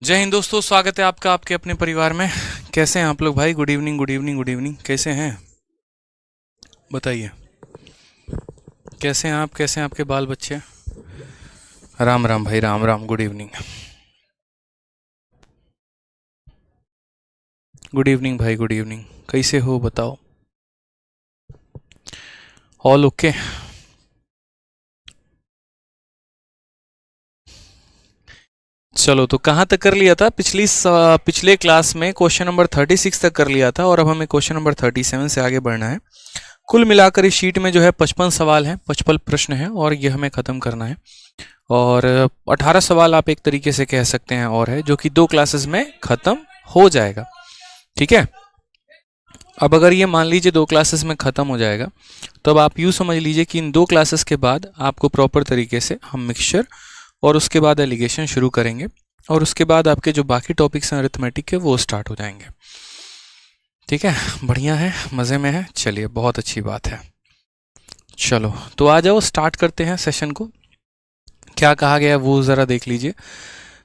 जय हिंद दोस्तों, स्वागत है आपका आपके अपने परिवार में। कैसे हैं आप लोग भाई? Good evening, good evening, good evening. कैसे हैं बताइए? कैसे हैं आप? कैसे हैं आपके बाल बच्चे? राम राम भाई, Ram Ram. Good evening, good evening भाई, गुड इवनिंग। कैसे हो बताओ? All okay? चलो, तो कहाँ तक कर लिया था? पिछले क्लास में क्वेश्चन नंबर 36 तक कर लिया था और अब हमें क्वेश्चन नंबर 37 से आगे बढ़ना है। कुल मिलाकर इस शीट में जो है 55 सवाल हैं, 55 प्रश्न हैं और ये हमें ख़त्म करना है। और 18 सवाल आप एक तरीके से कह सकते हैं और है, जो कि 2 क्लासेस में ख़त्म हो जाएगा। ठीक है। अब अगर ये मान लीजिए 2 क्लासेस में ख़त्म हो जाएगा, तो अब आप यूँ समझ लीजिए कि इन 2 क्लासेस के बाद आपको प्रॉपर तरीके से हम मिक्सचर और उसके बाद एलिगेशन शुरू करेंगे और उसके बाद आपके जो बाकी टॉपिक्स हैं अरिथमेटिक के, वो स्टार्ट हो जाएंगे। ठीक है, बढ़िया है, मज़े में है। चलिए, बहुत अच्छी बात है। चलो, तो आ जाओ, स्टार्ट करते हैं सेशन को। क्या कहा गया है वो ज़रा देख लीजिए।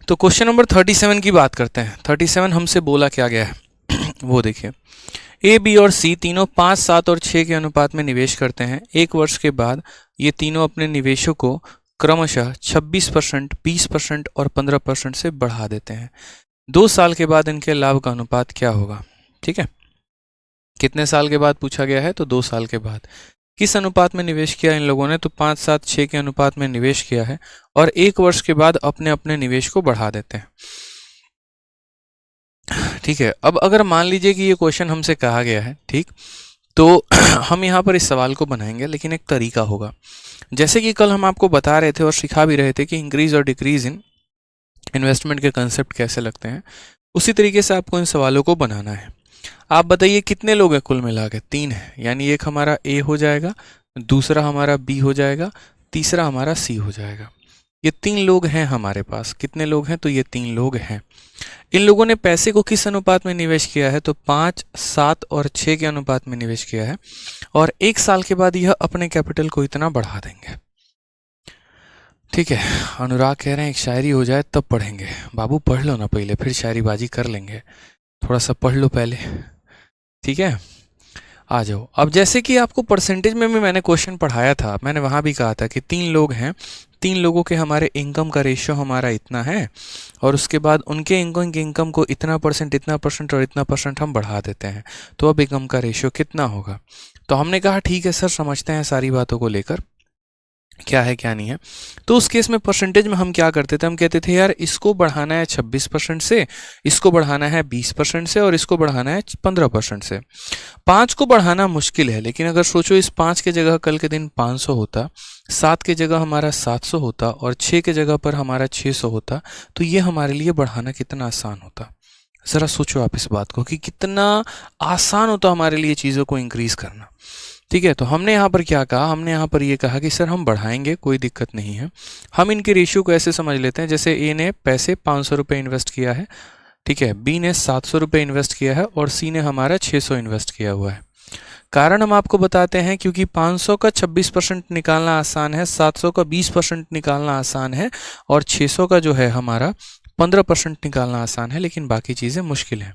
तो क्वेश्चन नंबर 37 की बात करते हैं। 37 हमसे बोला क्या गया है वो देखिए। ए, बी और सी तीनों 5, 7 और 6 के अनुपात में निवेश करते हैं। 1 वर्ष के बाद ये तीनों अपने निवेशों को क्रमशः 26%, 20% और 15% से बढ़ा देते हैं। 2 साल के बाद इनके लाभ का अनुपात क्या होगा? ठीक है, कितने साल के बाद पूछा गया है? तो 2 साल के बाद। किस अनुपात में निवेश किया इन लोगों ने? तो 5, 7, 6 के अनुपात में निवेश किया है और 1 वर्ष के बाद अपने अपने निवेश को बढ़ा देते हैं। ठीक है, अब अगर मान लीजिए कि ये क्वेश्चन हमसे कहा गया है, ठीक, तो हम यहाँ पर इस सवाल को बनाएंगे, लेकिन एक तरीका होगा। जैसे कि कल हम आपको बता रहे थे और सिखा भी रहे थे कि इंक्रीज और डिक्रीज इन इन्वेस्टमेंट के कंसेप्ट कैसे लगते हैं, उसी तरीके से आपको इन सवालों को बनाना है। आप बताइए कितने लोग हैं कुल मिला के? 3 है, यानी एक हमारा ए हो जाएगा, दूसरा हमारा बी हो जाएगा, तीसरा हमारा सी हो जाएगा। ये 3 लोग हैं हमारे पास। कितने लोग हैं? तो ये 3 लोग हैं। इन लोगों ने पैसे को किस अनुपात में निवेश किया है? तो 5, 7 और 6 के अनुपात में निवेश किया है और 1 साल के बाद यह अपने कैपिटल को इतना बढ़ा देंगे। ठीक है, अनुराग कह रहे हैं एक शायरी हो जाए तब पढ़ेंगे। बाबू पढ़ लो ना पहले, फिर शायरीबाजी कर लेंगे। थोड़ा सा पढ़ लो पहले। ठीक है, आ जाओ। अब जैसे कि आपको परसेंटेज में भी मैंने क्वेश्चन पढ़ाया था, मैंने वहाँ भी कहा था कि 3 लोग हैं, 3 लोगों के हमारे इनकम का रेशियो हमारा इतना है और उसके बाद उनके इनकम को इतना परसेंट और इतना परसेंट हम बढ़ा देते हैं। तो अब इनकम का रेशियो कितना होगा? तो हमने कहा ठीक है सर, समझते हैं सारी बातों को लेकर, क्या है क्या नहीं है। तो उस केस में परसेंटेज में हम क्या करते थे? हम कहते थे यार इसको बढ़ाना है 26% से, इसको बढ़ाना है 20% से और इसको बढ़ाना है 15% से। 5 को बढ़ाना मुश्किल है, लेकिन अगर सोचो इस 5 के जगह कल के दिन 500 होता, 7 के जगह हमारा 700 होता और 6 के जगह पर हमारा 600 होता, तो ये हमारे लिए बढ़ाना कितना आसान होता। ज़रा सोचो आप इस बात को कि कितना आसान होता हमारे लिए चीज़ों को इंक्रीज़ करना। ठीक है, तो हमने यहाँ पर क्या कहा? हमने यहाँ पर ये कहा कि सर हम बढ़ाएंगे, कोई दिक्कत नहीं है। हम इनके रेशियो को ऐसे समझ लेते हैं, जैसे ए ने पैसे 500 रुपये इन्वेस्ट किया है, ठीक है, बी ने 700 रुपये इन्वेस्ट किया है और सी ने हमारा 600 इन्वेस्ट किया हुआ है। कारण हम आपको बताते हैं, क्योंकि 500 का 26% निकालना आसान है, 700 का 20% निकालना आसान है और 600 का जो है हमारा 15% निकालना आसान है, लेकिन बाकी चीज़ें मुश्किल हैं।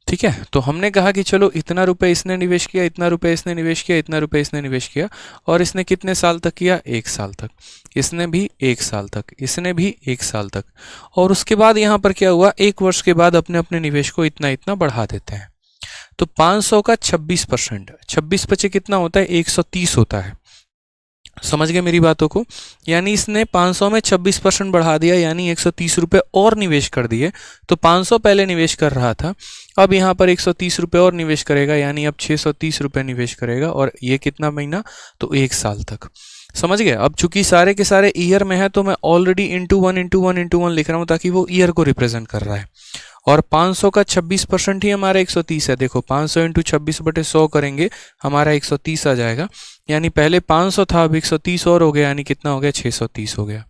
ठीक है, तो हमने कहा कि चलो इतना रुपए इसने निवेश किया, इतना रुपए इसने निवेश किया, इतना रुपए इसने निवेश किया और इसने कितने साल तक किया? 1 साल तक। इसने भी 1 साल तक, इसने भी 1 साल तक। और उसके बाद यहाँ पर क्या हुआ? 1 वर्ष के बाद अपने अपने निवेश को इतना इतना बढ़ा देते हैं। तो 500 का 26%, 26 पचे कितना होता है? 130 होता है। समझ गए मेरी बातों को? यानी इसने 500 में 26% बढ़ा दिया, यानी 130 रुपये और निवेश कर दिए। तो 500 पहले निवेश कर रहा था, अब यहाँ पर 130 रुपये और निवेश करेगा, यानी अब 630 रुपये निवेश करेगा और ये कितना महीना? तो 1 साल तक। समझ गए? अब चूंकि सारे के सारे ईयर में है, तो मैं ऑलरेडी इंटू वन लिख रहा हूँ ताकि वो ईयर को रिप्रेजेंट कर रहा है। और 500 का 26% ही हमारा 130 है। देखो 500 इंटू 26/100 करेंगे, हमारा 130 आ जाएगा। यानी पहले 500 था, अब 130 और हो गया, यानी कितना हो गया, 630 हो गया।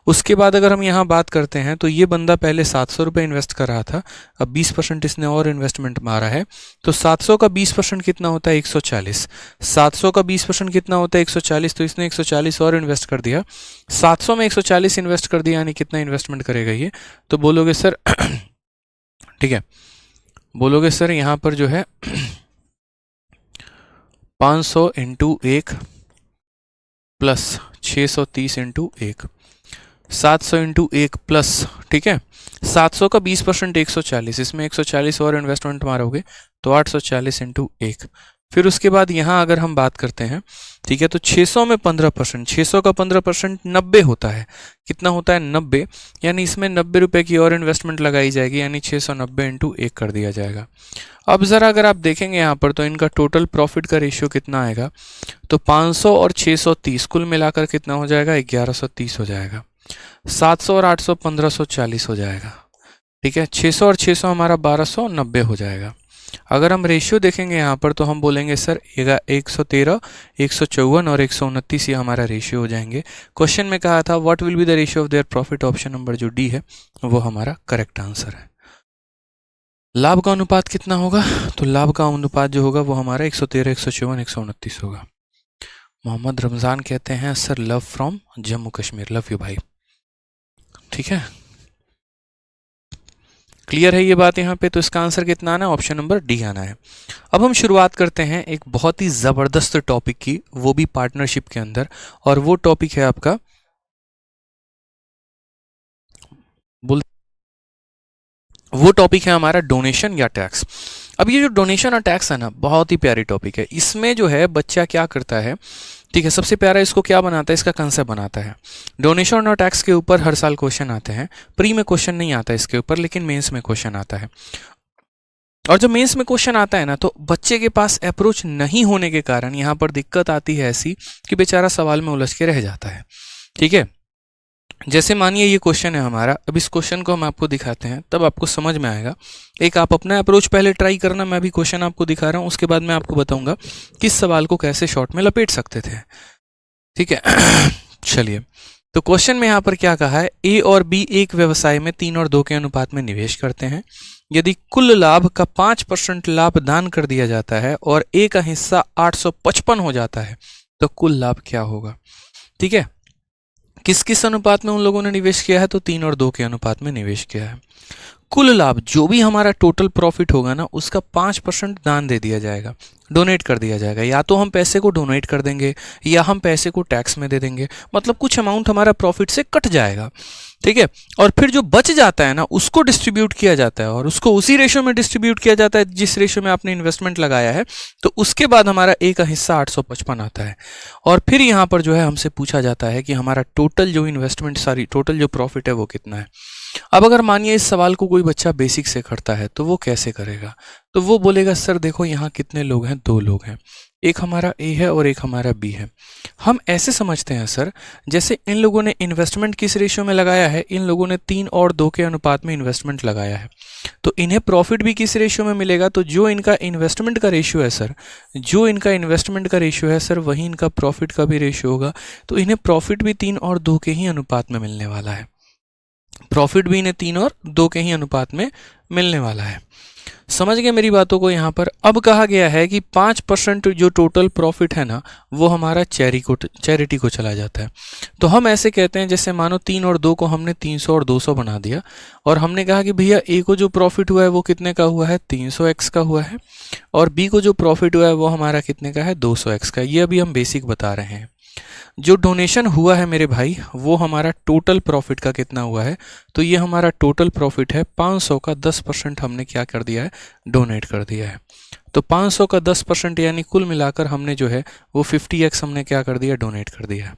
उसके बाद अगर हम यहाँ बात करते हैं तो ये बंदा पहले 700 रुपये इन्वेस्ट कर रहा था, अब 20% इसने और इन्वेस्टमेंट मारा है। तो 700 का 20% कितना होता है, 140। 700 का 20% कितना होता है, 140। तो इसने 140 और इन्वेस्ट कर दिया। 700 में 140 इन्वेस्ट कर दिया, यानी कितना इन्वेस्टमेंट करेगा ये? तो बोलोगे सर ठीक है, बोलोगे सर यहाँ पर जो है 500 into 1 plus 630 into 1, 700 into 1 plus, ठीक है, 700 का 20% 140, इसमें 140 और इन्वेस्टमेंट मारोगे तो 840 इंटू 1। फिर उसके बाद यहाँ अगर हम बात करते हैं, ठीक है, तो 600 में 15%, 600 का 15% 90 होता है। कितना होता है, 90। यानी इसमें 90 रुपये की और इन्वेस्टमेंट लगाई जाएगी, यानी 690 इंटू 1 कर दिया जाएगा। अब ज़रा अगर आप देखेंगे यहाँ पर तो इनका टोटल प्रॉफिट का रेशियो कितना आएगा, तो 500 और 630 कुल मिलाकर कितना हो जाएगा, 1130 हो जाएगा। 700 और 800 1540 हो जाएगा, ठीक है। 600 और 600 हमारा 1290 हो जाएगा। अगर हम रेशियो देखेंगे यहाँ पर तो हम बोलेंगे सर 113, 154 और 129 ये हमारा रेशियो हो जाएंगे। क्वेश्चन में कहा था what will be the ratio of their profit, option number जो डी है वो हमारा करेक्ट आंसर है। लाभ का अनुपात कितना होगा, तो लाभ का अनुपात जो होगा वो हमारा 113, 154, 129 होगा। मोहम्मद रमज़ान कहते हैं sir love from Jammu Kashmir, love you भाई, ठीक है, क्लियर है ये बात यहाँ पे। तो इसका आंसर कितना आना है, ऑप्शन नंबर डी आना है। अब हम शुरुआत करते हैं एक बहुत ही ज़बरदस्त टॉपिक की, वो भी पार्टनरशिप के अंदर, और वो टॉपिक है आपका वो टॉपिक है हमारा डोनेशन या टैक्स। अब ये जो डोनेशन और टैक्स है ना, बहुत ही प्यारी टॉपिक है। इसमें जो है बच्चा क्या करता है, ठीक है, सबसे प्यारा इसको क्या बनाता है, इसका कंसेप्ट बनाता है। डोनेशन और टैक्स के ऊपर हर साल क्वेश्चन आते हैं। प्री में क्वेश्चन नहीं आता इसके ऊपर, लेकिन मेंस में क्वेश्चन आता है। और जब मेंस में क्वेश्चन आता है ना, तो बच्चे के पास अप्रोच नहीं होने के कारण यहाँ पर दिक्कत आती है ऐसी कि बेचारा सवाल में उलझ के रह जाता है, ठीक है। जैसे मानिए ये क्वेश्चन है हमारा, अब इस क्वेश्चन को हम आपको दिखाते हैं, तब आपको समझ में आएगा। एक आप अपना अप्रोच पहले ट्राई करना, मैं अभी क्वेश्चन आपको दिखा रहा हूँ, उसके बाद मैं आपको बताऊंगा किस सवाल को कैसे शॉर्ट में लपेट सकते थे, ठीक है। चलिए, तो क्वेश्चन में यहाँ पर क्या कहा है, ए और बी एक व्यवसाय में 3 और 2 के अनुपात में निवेश करते हैं। यदि कुल लाभ का 5% लाभ दान कर दिया जाता है और ए का हिस्सा 855 हो जाता है, तो कुल लाभ क्या होगा, ठीक है। किस किस अनुपात में उन लोगों ने निवेश किया है, तो 3 और 2 के अनुपात में निवेश किया है। कुल लाभ जो भी हमारा टोटल प्रॉफिट होगा ना, उसका 5% दान दे दिया जाएगा, डोनेट कर दिया जाएगा। या तो हम पैसे को डोनेट कर देंगे या हम पैसे को टैक्स में दे देंगे, मतलब कुछ अमाउंट हमारा प्रॉफिट से कट जाएगा, ठीक है। और फिर जो बच जाता है ना, उसको डिस्ट्रीब्यूट किया जाता है, और उसको उसी रेशो में डिस्ट्रीब्यूट किया जाता है जिस रेशो में आपने इन्वेस्टमेंट लगाया है। तो उसके बाद हमारा ए का हिस्सा 855 आता है। और फिर यहाँ पर जो है हमसे पूछा जाता है कि हमारा टोटल जो इन्वेस्टमेंट, सारी टोटल जो प्रॉफिट है वो कितना है। अब अगर मानिए इस सवाल को कोई बच्चा बेसिक से करता है तो वो कैसे करेगा, तो वो बोलेगा सर देखो यहाँ कितने लोग हैं, 2 लोग हैं, एक हमारा ए है और एक हमारा बी है। हम ऐसे समझते हैं सर, जैसे इन लोगों ने इन्वेस्टमेंट किस रेशियो में लगाया है, इन लोगों ने 3 और 2 के अनुपात में इन्वेस्टमेंट लगाया है, तो इन्हें प्रॉफिट भी किस रेशियो में मिलेगा, तो जो इनका इन्वेस्टमेंट का रेशियो है सर, जो इनका इन्वेस्टमेंट का रेशियो है सर, वही इनका प्रॉफिट का भी रेशियो होगा। तो इन्हें प्रॉफिट भी 3 और 2 के ही अनुपात में मिलने वाला है, प्रॉफिट भी इन्हें 3 और 2 के ही अनुपात में मिलने वाला है। समझ गए मेरी बातों को यहाँ पर। अब कहा गया है कि 5% जो टोटल प्रॉफिट है ना, वो हमारा चैरिटी को चला जाता है। तो हम ऐसे कहते हैं, जैसे मानो 3 और 2 को हमने 300 और 200 बना दिया, और हमने कहा कि भैया ए को जो प्रॉफिट हुआ है वो कितने का हुआ है, 300x का हुआ है, और बी को जो प्रॉफिट हुआ है वो हमारा कितने का है, 200x का। ये अभी हम बेसिक बता रहे हैं। जो डोनेशन हुआ है मेरे भाई, वो हमारा टोटल प्रॉफिट का कितना हुआ है, तो ये हमारा टोटल प्रॉफिट है 500 का 10% हमने क्या कर दिया है, डोनेट कर दिया है। तो 500 का 10% यानी कुल मिलाकर हमने जो है वो 50x हमने क्या कर दिया, डोनेट कर दिया है,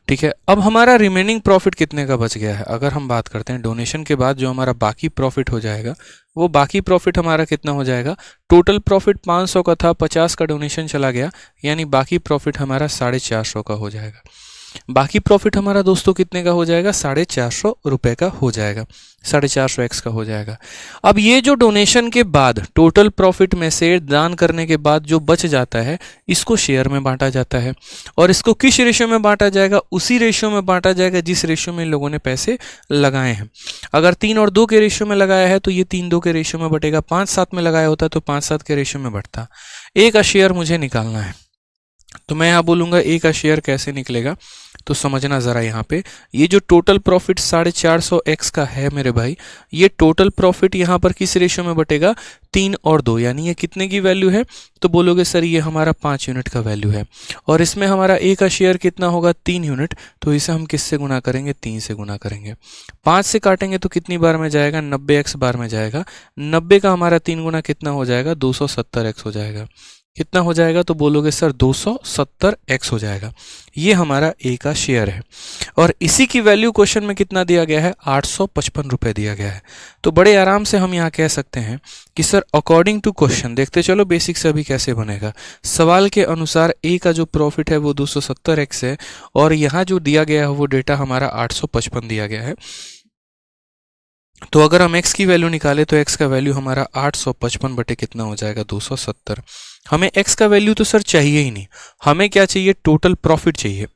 ठीक है। अब हमारा रिमेनिंग प्रॉफिट कितने का बच गया है, अगर हम बात करते हैं डोनेशन के बाद जो हमारा बाकी प्रॉफिट हो जाएगा, वो बाकी प्रॉफिट हमारा कितना हो जाएगा, टोटल प्रॉफिट 500 का था, 50 का डोनेशन चला गया, यानी बाकी प्रॉफिट हमारा 450 का हो जाएगा। बाकी प्रॉफिट हमारा दोस्तों कितने का हो जाएगा, 450 रुपये का हो जाएगा, 450x का हो जाएगा। अब ये जो डोनेशन के बाद टोटल प्रॉफिट में से दान करने के बाद जो बच जाता है, इसको शेयर में बांटा जाता है। और इसको किस रेशियो में बांटा जाएगा, उसी रेशियो में बांटा जाएगा जिस रेशियो में इन लोगों ने पैसे लगाए हैं। अगर 3 और 2 के रेशियो में लगाया है तो ये 3-2 के रेशियो में बटेगा, 5-7 में लगाया होता तो 5-7 के रेशियो में बढ़ता। ए का शेयर मुझे निकालना है, तो मैं यहाँ बोलूँगा ए का शेयर कैसे निकलेगा, तो समझना ज़रा यहाँ पे। ये जो टोटल प्रॉफिट 450x का है मेरे भाई, ये टोटल प्रॉफिट यहाँ पर किस रेशियो में बटेगा, 3 और 2, यानी ये कितने की वैल्यू है, तो बोलोगे सर ये हमारा 5 यूनिट का वैल्यू है। और इसमें हमारा ए का शेयर कितना होगा, 3 यूनिट, तो इसे हम किससे गुना करेंगे, 3 से गुना करेंगे। 5 से काटेंगे तो कितनी बार में जाएगा, 90x बार में जाएगा। 90 का हमारा 3 गुना कितना हो जाएगा, 270x हो जाएगा। कितना हो जाएगा, तो बोलोगे सर 270x हो जाएगा। ये हमारा ए का शेयर है। और इसी की वैल्यू क्वेश्चन में कितना दिया गया है, 855 रुपये दिया गया है। तो बड़े आराम से हम यहाँ कह सकते हैं कि सर अकॉर्डिंग टू क्वेश्चन, देखते चलो बेसिक से अभी कैसे बनेगा। सवाल के अनुसार ए का जो प्रॉफिट है वो 270x है, और यहाँ जो दिया गया है वो डेटा हमारा 855 दिया गया है। तो अगर हम x की वैल्यू निकाले तो x का वैल्यू हमारा 855 बटे कितना हो जाएगा, 270। हमें x का वैल्यू तो सर चाहिए ही नहीं, हमें क्या चाहिए, टोटल प्रॉफिट चाहिए।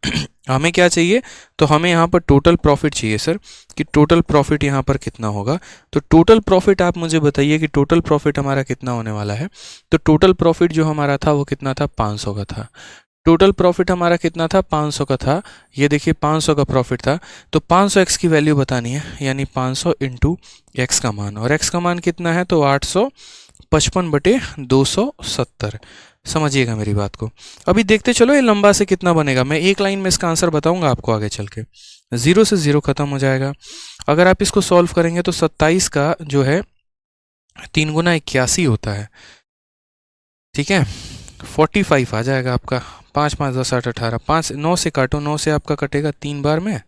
हमें क्या चाहिए, तो हमें यहाँ पर टोटल प्रॉफिट चाहिए सर, कि टोटल प्रॉफिट यहाँ पर कितना होगा। तो टोटल प्रॉफिट आप मुझे बताइए कि टोटल प्रॉफिट हमारा कितना होने वाला है। तो टोटल प्रॉफिट जो हमारा था वो कितना था, 500 का था। टोटल प्रॉफिट हमारा कितना था, 500 का था। ये देखिए 500 का प्रॉफिट था, तो 500x की वैल्यू बतानी है, यानी 500 इंटू एक्स का मान, और x का मान कितना है, तो 855 बटे 270। समझिएगा मेरी बात को। अभी देखते चलो ये लंबा से कितना बनेगा, मैं एक लाइन में इसका आंसर बताऊंगा आपको आगे चल के। 0 से 0 खत्म हो जाएगा। अगर आप इसको सॉल्व करेंगे तो 27 का जो है 3 गुना 81 होता है, ठीक है। 45 आ जाएगा आपका। 5 5 10 8 18, 5 9 से काटो, 9 से आपका कटेगा 3 बार में।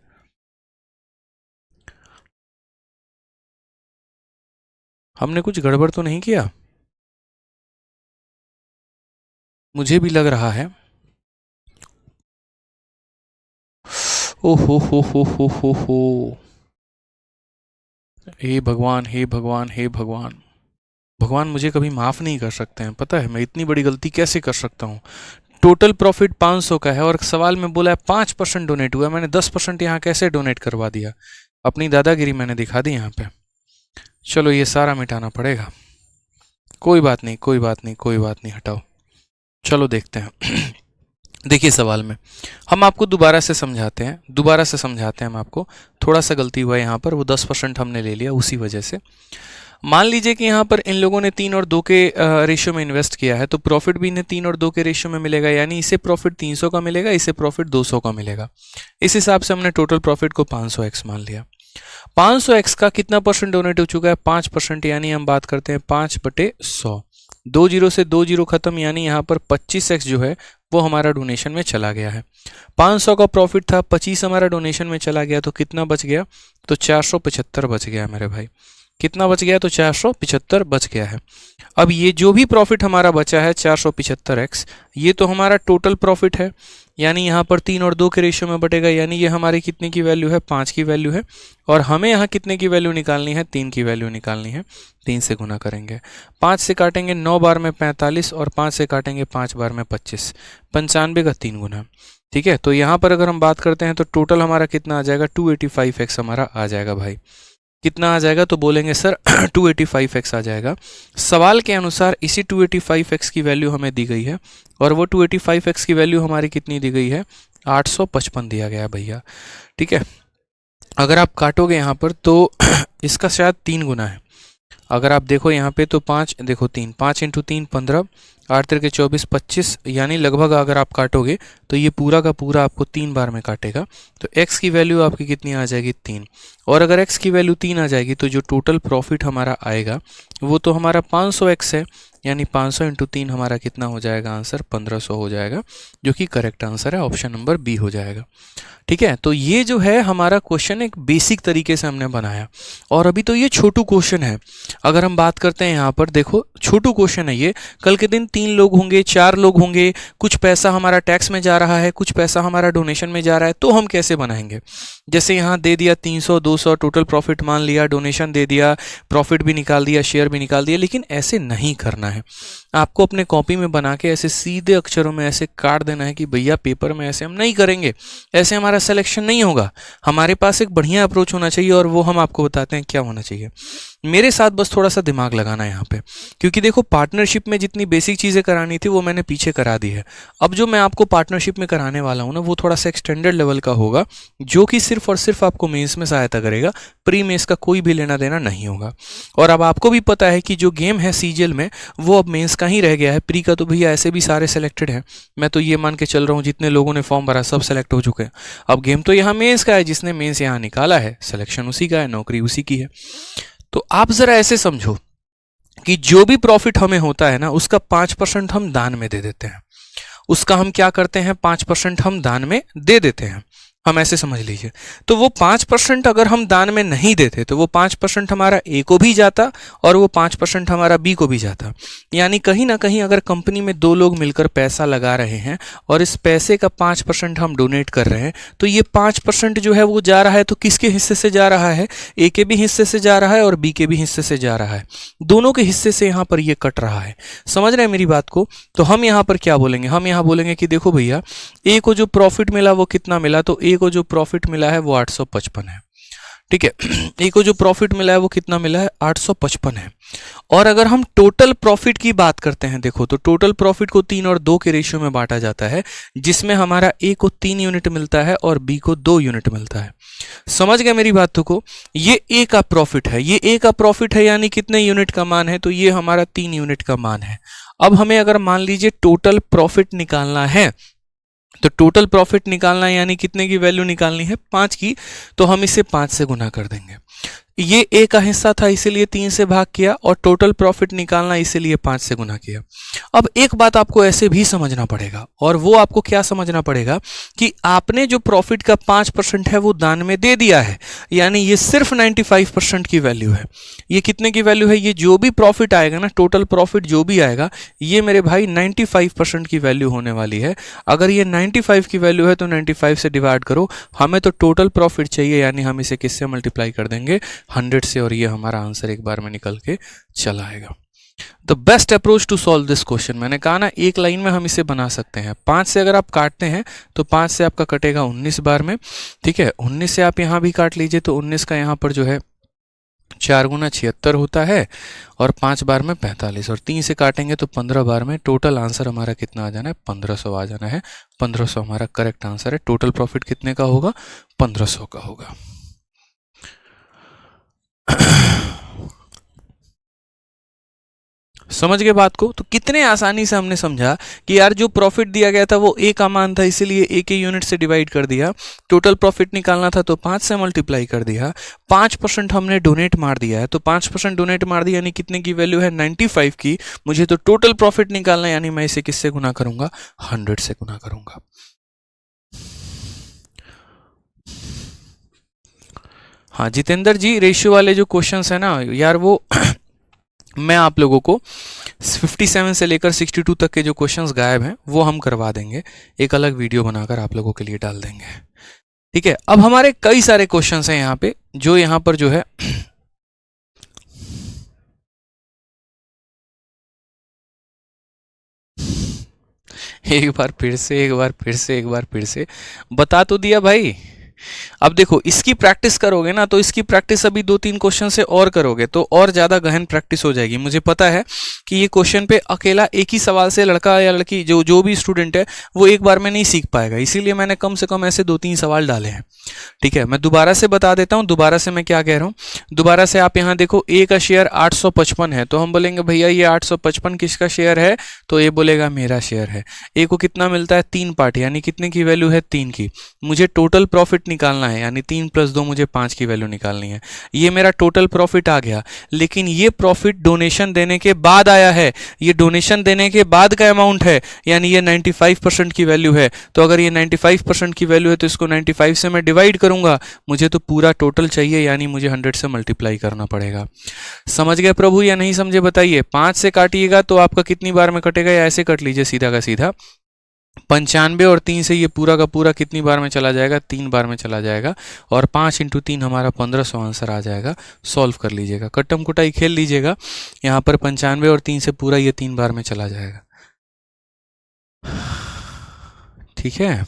हमने कुछ गड़बड़ तो नहीं किया, मुझे भी लग रहा है। ओ हो, हे भगवान हे भगवान हे भगवान। भगवान मुझे कभी माफ़ नहीं कर सकते हैं, पता है मैं इतनी बड़ी गलती कैसे कर सकता हूँ। टोटल प्रॉफिट 500 का है और सवाल में बोला है 5% डोनेट हुआ, मैंने 10% यहाँ कैसे डोनेट करवा दिया। अपनी दादागिरी मैंने दिखा दी यहाँ पे। चलो ये सारा मिटाना पड़ेगा, कोई बात नहीं कोई बात नहीं कोई बात नहीं, हटाओ। चलो देखते हैं। देखिए सवाल में हम आपको दोबारा से समझाते हैं हम आपको। थोड़ा सा गलती हुआ यहाँ पर, वो 10% हमने ले लिया उसी वजह से। मान लीजिए कि यहाँ पर इन लोगों ने 3 और 2 के रेशियो में इन्वेस्ट किया है, तो प्रॉफिट भी इन्हें 3 और 2 के रेशियो में मिलेगा, यानी इसे प्रॉफिट 300 का मिलेगा, इसे प्रॉफिट 200 का मिलेगा। इस हिसाब से हमने टोटल प्रॉफिट को 500x मान लिया। 500x का कितना परसेंट डोनेट हो चुका है, 5%, यानी हम बात करते हैं 5/100। 2 जीरो से 2 जीरो खत्म, यानी यहाँ पर 25x जो है वो हमारा डोनेशन में चला गया है। 500 का प्रॉफिट था, 25 हमारा डोनेशन में चला गया, तो कितना बच गया, तो 475 बच गया मेरे भाई। कितना बच गया, तो 475 बच गया है। अब ये जो भी प्रॉफिट हमारा बचा है 475x, ये तो हमारा टोटल प्रॉफिट है, यानी यहाँ पर 3 और 2 के रेशियो में बटेगा, यानी ये हमारी कितने की वैल्यू है, 5 की वैल्यू है। और हमें यहाँ कितने की वैल्यू निकालनी है, 3 की वैल्यू निकालनी है। 3 से गुना करेंगे, 5 से काटेंगे 9 बार में 45, और 5 से काटेंगे 5 बार में 25, 95 का 3 गुना, ठीक है। तो यहाँ पर अगर हम बात करते हैं तो टोटल हमारा कितना आ जाएगा, 285x हमारा आ जाएगा भाई। कितना आ जाएगा, तो बोलेंगे सर 285x आ जाएगा। सवाल के अनुसार इसी 285x की वैल्यू हमें दी गई है, और वो 285x की वैल्यू हमारी कितनी दी गई है, 855 दिया गया है भैया, ठीक है। अगर आप काटोगे यहाँ पर तो इसका शायद 3 गुना है। अगर आप देखो यहाँ पे तो 5 देखो 3, 5 इंटू 3 15, 8 तिरके 24, 25, यानी लगभग अगर आप काटोगे तो ये पूरा का पूरा आपको 3 बार में काटेगा। तो x की वैल्यू आपकी कितनी आ जाएगी, 3। और अगर x की वैल्यू 3 आ जाएगी तो जो टोटल प्रॉफिट हमारा आएगा वो तो हमारा 500x है, यानी 500 इंटू 3 हमारा कितना हो जाएगा, आंसर 1500 हो जाएगा, जो कि करेक्ट आंसर है, ऑप्शन नंबर बी हो जाएगा, ठीक है। तो ये जो है हमारा क्वेश्चन एक बेसिक तरीके से हमने बनाया, और अभी तो ये छोटू क्वेश्चन है। अगर हम बात करते हैं यहाँ पर देखो छोटू क्वेश्चन है ये, कल के दिन 3 लोग होंगे, 4 लोग होंगे, कुछ पैसा हमारा टैक्स में जा रहा है, कुछ पैसा हमारा डोनेशन में जा रहा है, तो हम कैसे बनाएंगे? जैसे यहाँ दे दिया 300 200 टोटल प्रॉफिट मान लिया, डोनेशन दे दिया, प्रॉफिट भी निकाल दिया, शेयर भी निकाल दिया, लेकिन ऐसे नहीं करना है। आपको अपने कॉपी में बना के ऐसे सीधे अक्षरों में ऐसे काट देना है कि भैया पेपर में ऐसे हम नहीं करेंगे, ऐसे हमारा सिलेक्शन नहीं होगा। हमारे पास एक बढ़िया अप्रोच होना चाहिए और वो हम आपको बताते हैं क्या होना चाहिए। मेरे साथ बस थोड़ा सा दिमाग लगाना है यहाँ पे, क्योंकि देखो पार्टनरशिप में जितनी बेसिक चीज़ें करानी थी वो मैंने पीछे करा दी है। अब जो मैं आपको पार्टनरशिप में कराने वाला हूँ ना, वो थोड़ा सा एक्सटेंडेड लेवल का होगा, जो कि सिर्फ और सिर्फ आपको मेंस में सहायता करेगा, प्री मेंस का कोई भी लेना देना नहीं होगा। और अब आपको भी पता है कि जो गेम है सीजीएल में वो अब मेंस का ही रह गया है, प्री का तो भैया ऐसे भी सारे सेलेक्टेड हैं। मैं तो ये मान के चल रहा हूँ जितने लोगों ने फॉर्म भरा सब सेलेक्ट हो चुके हैं। अब गेम तो यहाँ मेंस का है, जिसने मेंस यहाँ निकाला है सिलेक्शन उसी का है, नौकरी उसी की है। तो आप जरा ऐसे समझो कि जो भी प्रॉफिट हमें होता है ना, उसका 5% हम दान में दे देते हैं। उसका हम क्या करते हैं, 5% हम दान में दे देते हैं। हम ऐसे समझ लीजिए। तो वो 5% अगर हम दान में नहीं देते तो वो 5% हमारा ए को भी जाता और वो 5% हमारा बी को भी जाता। यानी कहीं ना कहीं अगर कंपनी में 2 लोग मिलकर पैसा लगा रहे हैं और इस पैसे का 5% हम डोनेट कर रहे हैं, तो ये 5% जो है वो जा रहा है तो किसके हिस्से से जा रहा है? ए के भी हिस्से से जा रहा है और बी के भी हिस्से से जा रहा है। दोनों के हिस्से से यहाँ पर ये कट रहा है। समझ रहे हैं मेरी बात को? तो हम यहाँ पर क्या बोलेंगे? हम यहाँ बोलेंगे कि देखो भैया, ए को जो प्रॉफिट मिला वो कितना मिला? तो ए को जो प्रॉफिट मिला है वो 855 है। ठीक है, ए को जो प्रॉफिट मिला है वो कितना मिला है? 855 है। और अगर हम टोटल प्रॉफिट की बात करते हैं, देखो तो टोटल प्रॉफिट को 3 और 2 के रेशियो में बांटा जाता है, जिसमें हमारा ए को 3 यूनिट मिलता है और बी को 2 यूनिट मिलता है। समझ गए मेरी बातों को? ये ए का प्रॉफिट है, ये ए का प्रॉफिट है, यानी कितने यूनिट का मान है? तो ये हमारा 3 यूनिट का मान है। अब हमें अगर मान लीजिए टोटल प्रॉफिट निकालना है, तो टोटल प्रॉफिट निकालना है यानी कितने की वैल्यू निकालनी है? 5 की। तो हम इसे 5 से गुना कर देंगे। ये ए का हिस्सा था इसीलिए 3 से भाग किया, और टोटल प्रॉफिट निकालना इसीलिए 5 से गुना किया। अब एक बात आपको ऐसे भी समझना पड़ेगा, और वो आपको क्या समझना पड़ेगा कि आपने जो प्रॉफिट का 5% है वो दान में दे दिया है, यानी ये सिर्फ 95% की वैल्यू है। ये कितने की वैल्यू है? ये जो भी प्रॉफिट आएगा ना, टोटल प्रॉफिट जो भी आएगा, ये मेरे भाई 95% की वैल्यू होने वाली है। अगर ये 95 की वैल्यू है तो 95 से डिवाइड करो। हमें तो टोटल प्रॉफिट चाहिए, यानी हम इसे किससे मल्टीप्लाई कर देंगे? 100 से, और ये हमारा आंसर एक बार में निकल के चला आएगा। The best approach to solve this question, मैंने कहा ना एक लाइन में हम इसे बना सकते हैं। 5 से अगर आप काटते हैं तो 5 से आपका कटेगा 19 बार में। ठीक है, 19 से आप यहाँ भी काट लीजिए तो 19 का यहाँ पर जो है 4 गुना 76 होता है, और 5 बार में 45, और 3 से काटेंगे तो 15 बार में। टोटल आंसर हमारा कितना आ जाना है? 1500 आ जाना है। 1500 हमारा करेक्ट आंसर है। टोटल प्रॉफिट कितने का होगा? 1500 का होगा। समझ गए बात को? तो कितने आसानी से हमने समझा कि यार जो प्रॉफिट दिया गया था वो ए का मान था, इसीलिए ए के यूनिट से डिवाइड कर दिया। टोटल प्रॉफिट निकालना था तो 5 से मल्टीप्लाई कर दिया। 5% हमने डोनेट मार दिया है, तो 5% डोनेट मार दिया, यानी कितने की वैल्यू है? 95 की। मुझे तो टोटल प्रॉफिट निकालना है, यानी मैं इसे किससे गुना करूंगा? 100 से गुना करूंगा। हाँ जितेंद्र जी, रेशियो वाले जो क्वेश्चंस है ना यार, वो मैं आप लोगों को 57 से लेकर 62 तक के जो क्वेश्चंस गायब हैं वो हम करवा देंगे, एक अलग वीडियो बनाकर आप लोगों के लिए डाल देंगे। ठीक है, अब हमारे कई सारे क्वेश्चंस हैं यहाँ पे, जो यहाँ पर जो है एक बार फिर से बता तो दिया भाई। अब देखो इसकी प्रैक्टिस करोगे ना, तो इसकी प्रैक्टिस अभी 2-3 क्वेश्चन से और करोगे तो और ज़्यादा गहन प्रैक्टिस हो जाएगी। मुझे पता है कि ये क्वेश्चन पे अकेला एक ही सवाल से लड़का या लड़की जो भी स्टूडेंट है वो एक बार में नहीं सीख पाएगा, इसीलिए मैंने कम से कम ऐसे 2-3 सवाल डाले हैं। ठीक है, मैं दोबारा से बता देता हूँ, दोबारा से मैं क्या कह रहा हूँ। दोबारा से आप यहाँ देखो, ए का शेयर 855 है, तो हम बोलेंगे भैया ये 855 किसका शेयर है? तो ए बोलेगा मेरा शेयर है। ए को कितना मिलता है? 3 पार्ट, यानी कितने की वैल्यू है? 3 की। मुझे टोटल प्रॉफिट निकालना है, यानी 3 + 2 मुझे 5 की वैल्यू निकालनी है। ये मेरा टोटल प्रॉफिट आ गया, लेकिन ये प्रॉफिट डोनेशन देने के बाद आया है, ये डोनेशन देने के बाद का अमाउंट है, यानी ये 95% की वैल्यू है। तो अगर ये 95% की वैल्यू है तो इसको 95 से मैं डिवाइड करूंगा, मुझे तो पूरा टोटल चाहिए, यानी मुझे 100 से मल्टीप्लाई करना पड़ेगा। समझ गए प्रभु या नहीं समझे बताइए? 5 से काटिएगा तो आपका कितनी बार में कटेगा, या ऐसे कट लीजिए सीधा का सीधा। 95 और 3 से ये पूरा का पूरा कितनी बार में चला जाएगा, 3 बार में चला जाएगा, और 5 × 3 हमारा 1500 आंसर आ जाएगा। सॉल्व कर लीजिएगा, कट्टम कुटाई खेल लीजिएगा। यहाँ पर 95 और 3 से पूरा ये 3 बार में चला जाएगा। ठीक है,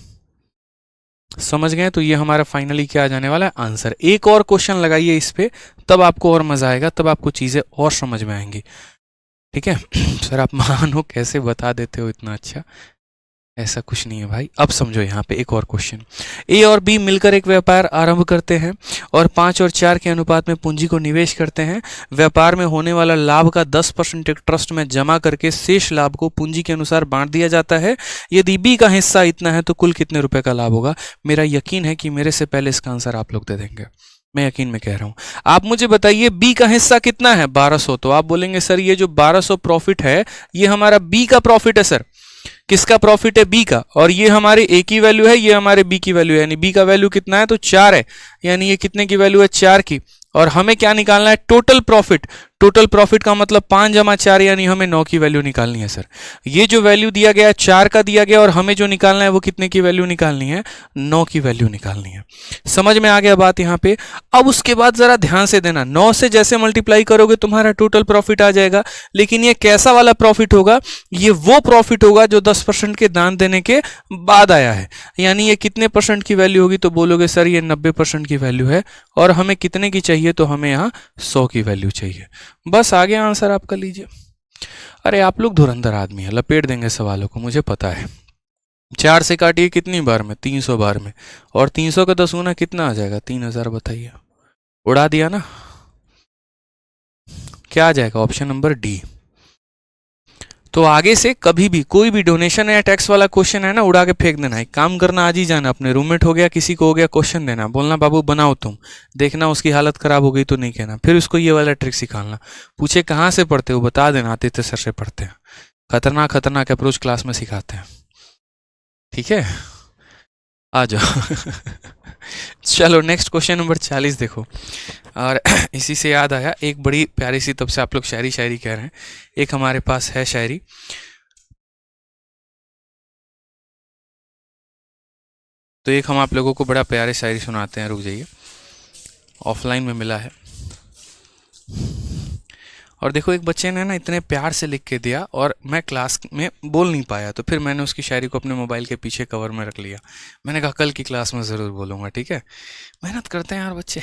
समझ गए? तो ये हमारा फाइनली क्या आ जाने वाला है, आंसर। एक और क्वेश्चन लगाइए इस पे, तब आपको और मजा आएगा, तब आपको चीजें और समझ में आएंगी। ठीक है सर आप मानो कैसे बता देते हो इतना अच्छा, ऐसा कुछ नहीं है भाई। अब समझो यहाँ पे एक और क्वेश्चन। ए और बी मिलकर एक व्यापार आरंभ करते हैं और 5 और 4 के अनुपात में पूंजी को निवेश करते हैं। व्यापार में होने वाला लाभ का 10% एक ट्रस्ट में जमा करके शेष लाभ को पूंजी के अनुसार बांट दिया जाता है। यदि बी का हिस्सा इतना है तो कुल कितने रुपए का लाभ होगा? मेरा यकीन है कि मेरे से पहले इसका आंसर आप लोग दे देंगे, मैं यकीन में कह रहा हूं। आप मुझे बताइए बी का हिस्सा कितना है? 1200। तो आप बोलेंगे सर ये जो 1200 प्रॉफिट है ये हमारा बी का प्रॉफिट है। सर किसका प्रॉफिट है? बी का। और ये हमारे ए की वैल्यू है, ये हमारे बी की वैल्यू है, यानी बी का वैल्यू कितना है? तो 4 है, यानी ये कितने की वैल्यू है? 4 की। और हमें क्या निकालना है? Total profit. टोटल प्रॉफिट का मतलब 5 × 4, यानी हमें 9 की वैल्यू निकालनी है। सर ये जो वैल्यू दिया गया है 4 का दिया गया, और हमें जो निकालना है वो कितने की वैल्यू निकालनी है? 9 की वैल्यू निकालनी है। समझ में आ गया बात यहाँ पे? अब उसके बाद जरा ध्यान से देना, 9 से जैसे मल्टीप्लाई करोगे तुम्हारा टोटल प्रॉफिट आ जाएगा। लेकिन ये कैसा वाला प्रॉफिट होगा? ये वो प्रॉफिट होगा जो 10% के दान देने के बाद आया है। यानी ये कितने % की वैल्यू होगी? तो बोलोगे सर ये 90% की वैल्यू है, और हमें कितने की चाहिए? तो हमें यहाँ 100 की वैल्यू चाहिए। बस आ गया आंसर, आपका लीजिए। अरे आप लोग धुरंधर आदमी है, लपेट देंगे सवालों को, मुझे पता है। 4 से काटिए कितनी बार में? 300 बार में, और 300 का 10 गुना कितना आ जाएगा? 3000। बताइए, उड़ा दिया ना? क्या आ जाएगा? Option number D. तो आगे से कभी भी कोई भी डोनेशन या टैक्स वाला क्वेश्चन है ना, उड़ा के फेंक देना। एक काम करना, आज ही जाना, अपने रूममेट हो गया किसी को हो गया, क्वेश्चन देना, बोलना बाबू बनाओ तुम, देखना उसकी हालत खराब हो गई तो नहीं कहना। फिर उसको ये वाला ट्रिक सिखाना, पूछे कहाँ से पढ़ते हो, बता देना आदित्य सर से पढ़ते हैं। खतरनाक खतरनाक अप्रोच क्लास में सिखाते हैं। ठीक है, आ जाओ चलो नेक्स्ट क्वेश्चन नंबर 40 देखो। और इसी से याद आया, एक बड़ी प्यारी सी, तब से आप लोग शायरी शायरी कह रहे हैं, एक हमारे पास है शायरी। तो एक हम आप लोगों को बड़ा प्यारे शायरी सुनाते हैं, रुक जाइए, ऑफलाइन में मिला है। और देखो एक बच्चे ने ना इतने प्यार से लिख के दिया, और मैं क्लास में बोल नहीं पाया, तो फिर मैंने उसकी शायरी को अपने मोबाइल के पीछे कवर में रख लिया। मैंने कहा कल की क्लास में ज़रूर बोलूँगा। ठीक है, मेहनत करते हैं यार बच्चे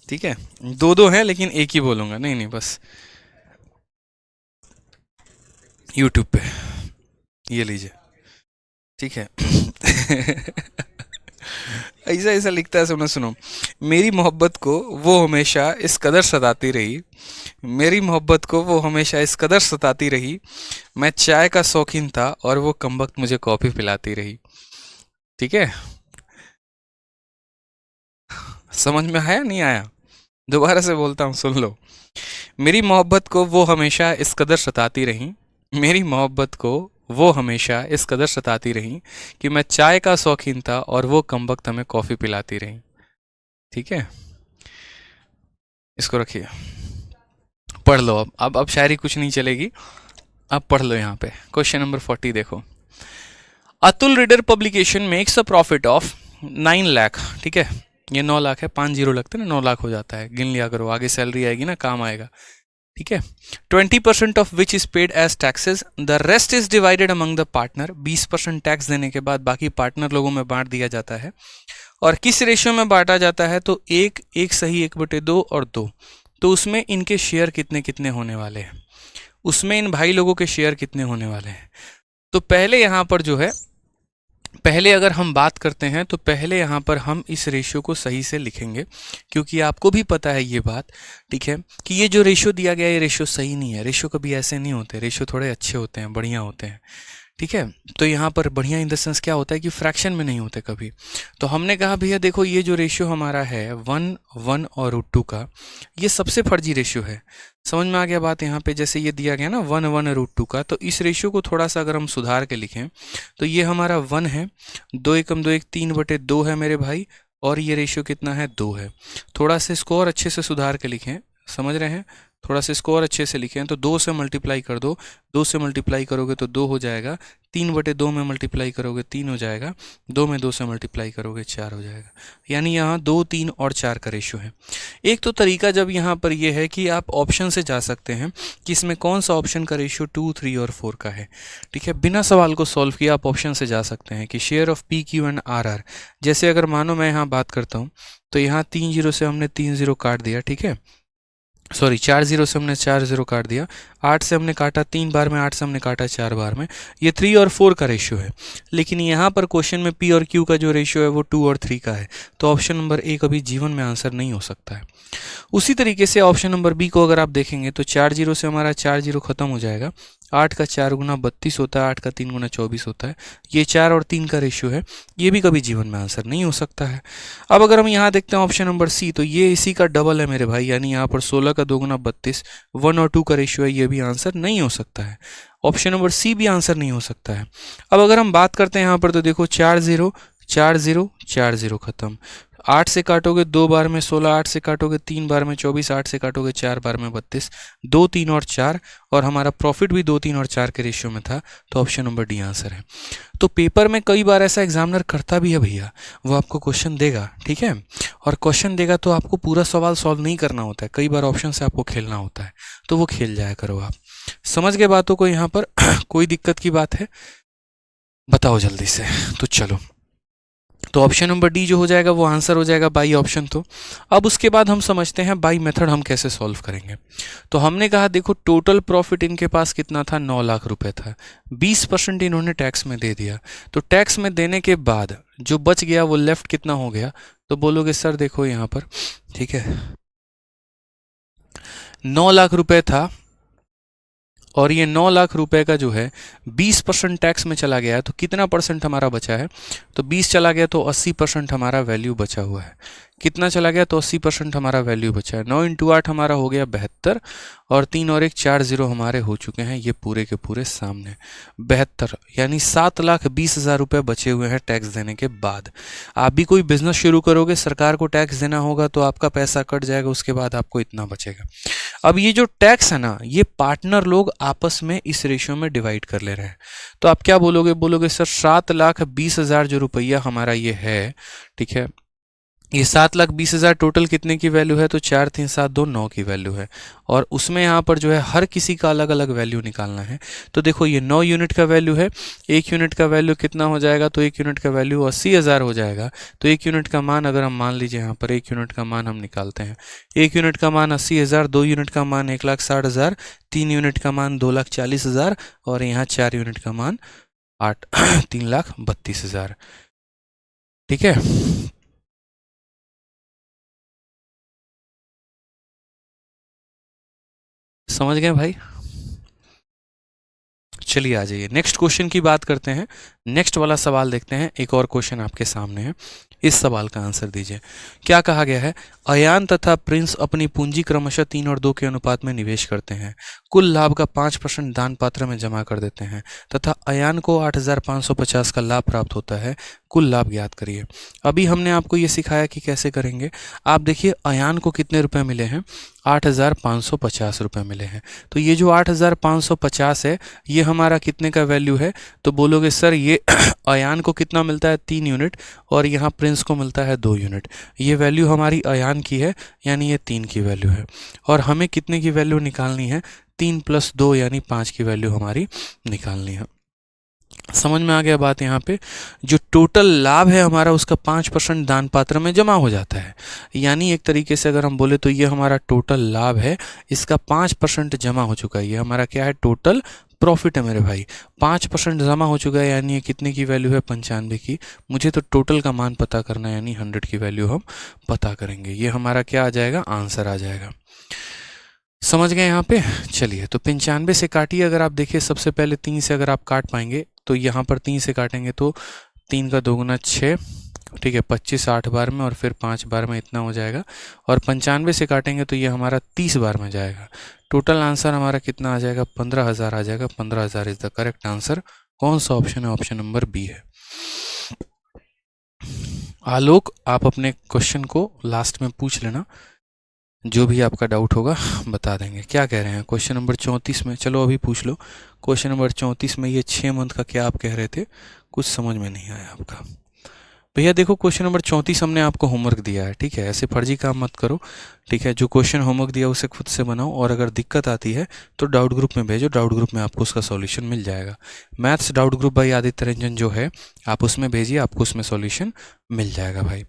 ठीक है, 2 हैं लेकिन एक ही बोलूँगा। नहीं नहीं, बस यूट्यूब पे ये लीजिए। ठीक है ऐसा ऐसा लिखता है, सुनो सुनो। मेरी मोहब्बत को वो हमेशा इस कदर सताती रही, मेरी मोहब्बत को वो हमेशा इस कदर सताती रही, मैं चाय का शौकीन था और वो कमबख्त मुझे कॉफ़ी पिलाती रही। ठीक है, समझ में आया नहीं आया? दोबारा से बोलता हूँ, सुन लो। मेरी मोहब्बत को वो हमेशा इस कदर सताती रही, मेरी मोहब्बत को वो हमेशा इस कदर सताती रही कि मैं चाय का शौकीन था और वो कमबख्त हमें कॉफ़ी पिलाती रही। ठीक है, इसको रखिए, पढ़ लो। अब शायरी कुछ नहीं चलेगी, अब पढ़ लो। यहाँ पे क्वेश्चन नंबर 40 देखो। Atul reader publication makes a profit of 9 lakh. ठीक है, ये 9 लाख है, 5 जीरो लगते हैं ना, 9 लाख हो जाता है, गिन लिया करो, आगे सैलरी आएगी ना, काम आएगा। ठीक है, 20% of which is paid as taxes, the rest is divided among the partner. 20% tax देने के बाद बाकी पार्टनर लोगों में बांट दिया जाता है। और किस रेशियो में बांटा जाता है? तो 1 सही 1/2 और 2। तो उसमें इनके शेयर कितने कितने होने वाले हैं, उसमें इन भाई लोगों के शेयर कितने होने वाले हैं? तो पहले यहाँ पर जो है, पहले अगर हम बात करते हैं तो पहले यहाँ पर हम इस रेशियो को सही से लिखेंगे, क्योंकि आपको भी पता है ये बात, ठीक है, कि ये जो रेशियो दिया गया है ये रेशियो सही नहीं है। रेशियो कभी ऐसे नहीं होते, रेशियो थोड़े अच्छे होते हैं, बढ़िया होते हैं। ठीक है। तो यहाँ पर बढ़िया इन द सेंस क्या होता है कि फ्रैक्शन में नहीं होते कभी। तो हमने कहा भैया देखो ये जो रेशियो हमारा है 1 1 और √2 का, ये सबसे फर्जी रेशियो है। समझ में आ गया बात। यहाँ पे जैसे ये दिया गया ना 1 1 √2 का, तो इस रेशियो को थोड़ा सा अगर हम सुधार के लिखें तो ये हमारा 1 है, 2 एकम 2 1 3/2 है मेरे भाई, और ये रेशियो कितना है 2 है। थोड़ा सा इसको और अच्छे से सुधार के लिखें, समझ रहे हैं, थोड़ा सा इसको और अच्छे से लिखें तो 2 से मल्टीप्लाई कर दो, 2 से मल्टीप्लाई करोगे तो 2 हो जाएगा, 3/2 में मल्टीप्लाई करोगे 3 हो जाएगा, 2 में 2 से मल्टीप्लाई करोगे 4 हो जाएगा। यानी यहाँ 2 3 और 4 का रेशियो है। एक तो तरीका जब यहाँ पर ये है कि आप ऑप्शन से जा सकते हैं कि इसमें कौन सा ऑप्शन का रेशियो 2 3 और 4 का है। ठीक है, बिना सवाल को सॉल्व किए आप ऑप्शन से जा सकते हैं कि share of P Q and R R. जैसे अगर मानो मैं यहाँ बात करता हूँ तो यहाँ 3 0 से हमने 3 0 काट दिया, ठीक है, सॉरी 4 0 से हमने 4 0 काट दिया, 8 से हमने काटा 3 बार में, 8 से हमने काटा 4 बार में, ये 3 और 4 का रेशियो है। लेकिन यहाँ पर क्वेश्चन में पी और क्यू का जो रेशियो है वो 2 और 3 का है, तो ऑप्शन नंबर ए कभी जीवन में आंसर नहीं हो सकता है। उसी तरीके से ऑप्शन नंबर बी को अगर आप देखेंगे तो 4 0 से हमारा 4 0 खत्म हो जाएगा, 8 का 4 गुना 32 होता है, 8 का 3 गुना 24 होता है, ये 4 और 3 का रेशियो है, ये भी कभी जीवन में आंसर नहीं हो सकता है। अब अगर हम यहाँ देखते हैं ऑप्शन नंबर सी, तो ये इसी का डबल है मेरे भाई, यानी यहाँ पर 16 का 2 गुना 32, 1 और 2 का रेशियो है, ये भी आंसर नहीं हो सकता है। ऑप्शन नंबर सी भी आंसर नहीं हो सकता है। अब अगर हम बात करते हैं यहाँ पर तो देखो 4 0 4 0 4 0 खत्म, 8 से काटोगे 2 बार में 16, 8 से काटोगे 3 बार में 24, 8 से काटोगे 4 बार में 32, 2 3 और 4, और हमारा प्रॉफिट भी 2 3 और 4 के रेशियो में था, तो ऑप्शन नंबर डी आंसर है। तो पेपर में कई बार ऐसा एग्जामिनर करता भी है भैया, वो आपको क्वेश्चन देगा, ठीक है, और क्वेश्चन देगा तो आपको पूरा सवाल सॉल्व नहीं करना होता है, कई बार ऑप्शन से आपको खेलना होता है, तो वो खेल जाया करो आप। समझ गए बातों को यहाँ पर? कोई दिक्कत की बात है बताओ जल्दी से। तो चलो, तो ऑप्शन नंबर डी जो हो जाएगा वो आंसर हो जाएगा बाई ऑप्शन। तो अब उसके बाद हम समझते हैं बाई मेथड हम कैसे सॉल्व करेंगे। तो हमने कहा देखो टोटल प्रॉफिट इनके पास कितना था, 9 लाख रुपए था, 20% इन्होंने टैक्स में दे दिया, तो टैक्स में देने के बाद जो बच गया वो लेफ्ट कितना हो गया, तो बोलोगे सर देखो यहाँ पर, ठीक है, 9 लाख रुपए था और ये 9 लाख रुपए का जो है 20% टैक्स में चला गया है, तो कितना परसेंट हमारा बचा है, तो 20 चला गया तो 80% हमारा वैल्यू बचा हुआ है। कितना चला गया, तो 80% हमारा वैल्यू बचा है। 9 × 8 हमारा हो गया 72, और 3 और 1 4 0 हमारे हो चुके हैं, ये पूरे के पूरे सामने 72, यानी 7,20,000 रुपये बचे हुए हैं टैक्स देने के बाद। आप भी कोई बिजनेस शुरू करोगे, सरकार को टैक्स देना होगा, तो आपका पैसा कट जाएगा, उसके बाद आपको इतना बचेगा। अब ये जो टैक्स है ना, ये पार्टनर लोग आपस में इस रेशियो में डिवाइड कर ले रहे हैं, तो आप क्या बोलोगे, बोलोगे सर 7,20,000 जो रुपया हमारा ये है, ठीक है, ये 7,20,000 टोटल कितने की वैल्यू है, तो 4 3 7 2 9 की वैल्यू है, और उसमें यहाँ पर जो है हर किसी का अलग अलग वैल्यू निकालना है। तो देखो ये 9 यूनिट का वैल्यू है, 1 यूनिट का वैल्यू कितना हो जाएगा, तो 1 यूनिट का वैल्यू 80,000 हो जाएगा। तो 1 यूनिट का मान अगर हम मान लीजिए यहाँ पर 1 यूनिट का मान हम निकालते हैं, 1 यूनिट का मान 80,000, 2 यूनिट का मान 1,60,000, 3 यूनिट का मान 2,40,000, और यहाँ 4 यूनिट का मान 3,32,000। ठीक है, समझ गए भाई? चलिए आ जाइए नेक्स्ट क्वेश्चन की बात करते हैं। नेक्स्ट वाला सवाल देखते हैं, एक और क्वेश्चन आपके सामने है, इस सवाल का आंसर दीजिए। क्या कहा गया है, अयान तथा प्रिंस अपनी पूंजी क्रमशः 3 और 2 के अनुपात में निवेश करते हैं, कुल लाभ का 5% दान पात्र में जमा कर देते हैं तथा अयान को 8,550 का लाभ प्राप्त होता है, कुल लाभ ज्ञात करिए। अभी हमने आपको ये सिखाया कि कैसे करेंगे। आप देखिए अयान को कितने रुपए मिले हैं, 8,550 रुपये मिले हैं, तो ये जो 8,550 है ये हमारा कितने का वैल्यू है, तो बोलोगे सर ये अयान को कितना मिलता है, 3 यूनिट, और यहाँ प्रिंस को मिलता है 2 यूनिट। ये वैल्यू हमारी अयान की है, यानी ये 3 की वैल्यू है, और हमें कितने की वैल्यू निकालनी है, 3 + 2 यानी 5 की वैल्यू हमारी निकालनी है। समझ में आ गया बात? यहाँ पे जो टोटल लाभ है हमारा उसका 5% दान पात्र में जमा हो जाता है, यानी एक तरीके से अगर हम बोले तो ये हमारा टोटल लाभ है, इसका 5% जमा हो चुका है, ये हमारा क्या है, टोटल प्रॉफिट है मेरे भाई, 5% जमा हो चुका है, यानी ये कितने की वैल्यू है, 95 की। मुझे तो टोटल का मान पता करना है, यानी 100 की वैल्यू हम पता करेंगे, ये हमारा क्या आ जाएगा, आंसर आ जाएगा। समझ गए यहाँ पे? चलिए तो 95 से काटिए, अगर आप देखिए सबसे पहले 3 से अगर आप काट पाएंगे तो यहाँ पर 3 से काटेंगे तो 3 का 2 गुना 6, ठीक है, 25 8 बार में और फिर 5 बार में इतना हो जाएगा। और 95 से काटेंगे तो ये हमारा 30 बार में जाएगा। टोटल आंसर हमारा कितना आ जाएगा? 15,000 आ जाएगा। 15,000 इज द करेक्ट आंसर। कौन सा ऑप्शन है? ऑप्शन नंबर बी है। आलोक, आप अपने क्वेश्चन को लास्ट में पूछ लेना, जो भी आपका डाउट होगा बता देंगे। क्या कह रहे हैं क्वेश्चन नंबर 34 में? चलो अभी पूछ लो। क्वेश्चन नंबर 34 में ये 6 मंथ का क्या आप कह रहे थे? कुछ समझ में नहीं आया आपका। भैया देखो, क्वेश्चन नंबर 34 हमने आपको होमवर्क दिया है, ठीक है, ऐसे फर्जी काम मत करो, ठीक है। जो क्वेश्चन होमवर्क दिया उसे खुद से बनाओ, और अगर दिक्कत आती है तो डाउट ग्रुप में भेजो, डाउट ग्रुप में आपको उसका सॉल्यूशन मिल जाएगा। Maths doubt group by Aditya Ranjan जो है, आप उसमें भेजिए, आपको उसमें सॉल्यूशन मिल जाएगा भाई,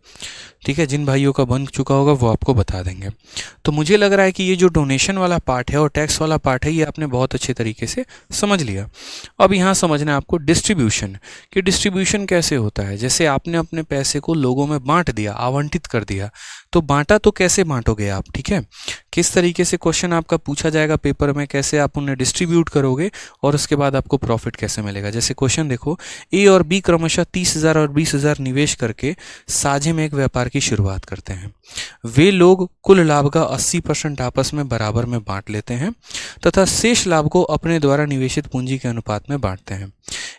ठीक है। जिन भाइयों का बन चुका होगा वो आपको बता देंगे। तो मुझे लग रहा है कि ये जो डोनेशन वाला पार्ट है और टैक्स वाला पार्ट है, ये आपने बहुत अच्छे तरीके से समझ लिया। अब यहाँ समझना है आपको डिस्ट्रीब्यूशन, कि डिस्ट्रीब्यूशन कैसे होता है। जैसे आपने अपने पैसे को लोगों में बांट दिया, आवंटित कर दिया, तो बांटा तो कैसे बांटोगे आप, ठीक है। किस तरीके से क्वेश्चन आपका पूछा जाएगा पेपर में, कैसे आप उन्हें डिस्ट्रीब्यूट करोगे, और उसके बाद आपको प्रॉफिट कैसे मिलेगा। जैसे क्वेश्चन देखो, ए और बी क्रमशः 30,000 और 20,000 निवेश करके साझे में एक व्यापार की शुरुआत करते हैं। वे लोग कुल लाभ का 80% आपस में बराबर में बांट लेते हैं तथा शेष लाभ को अपने द्वारा निवेशित पूंजी के अनुपात में बांटते हैं।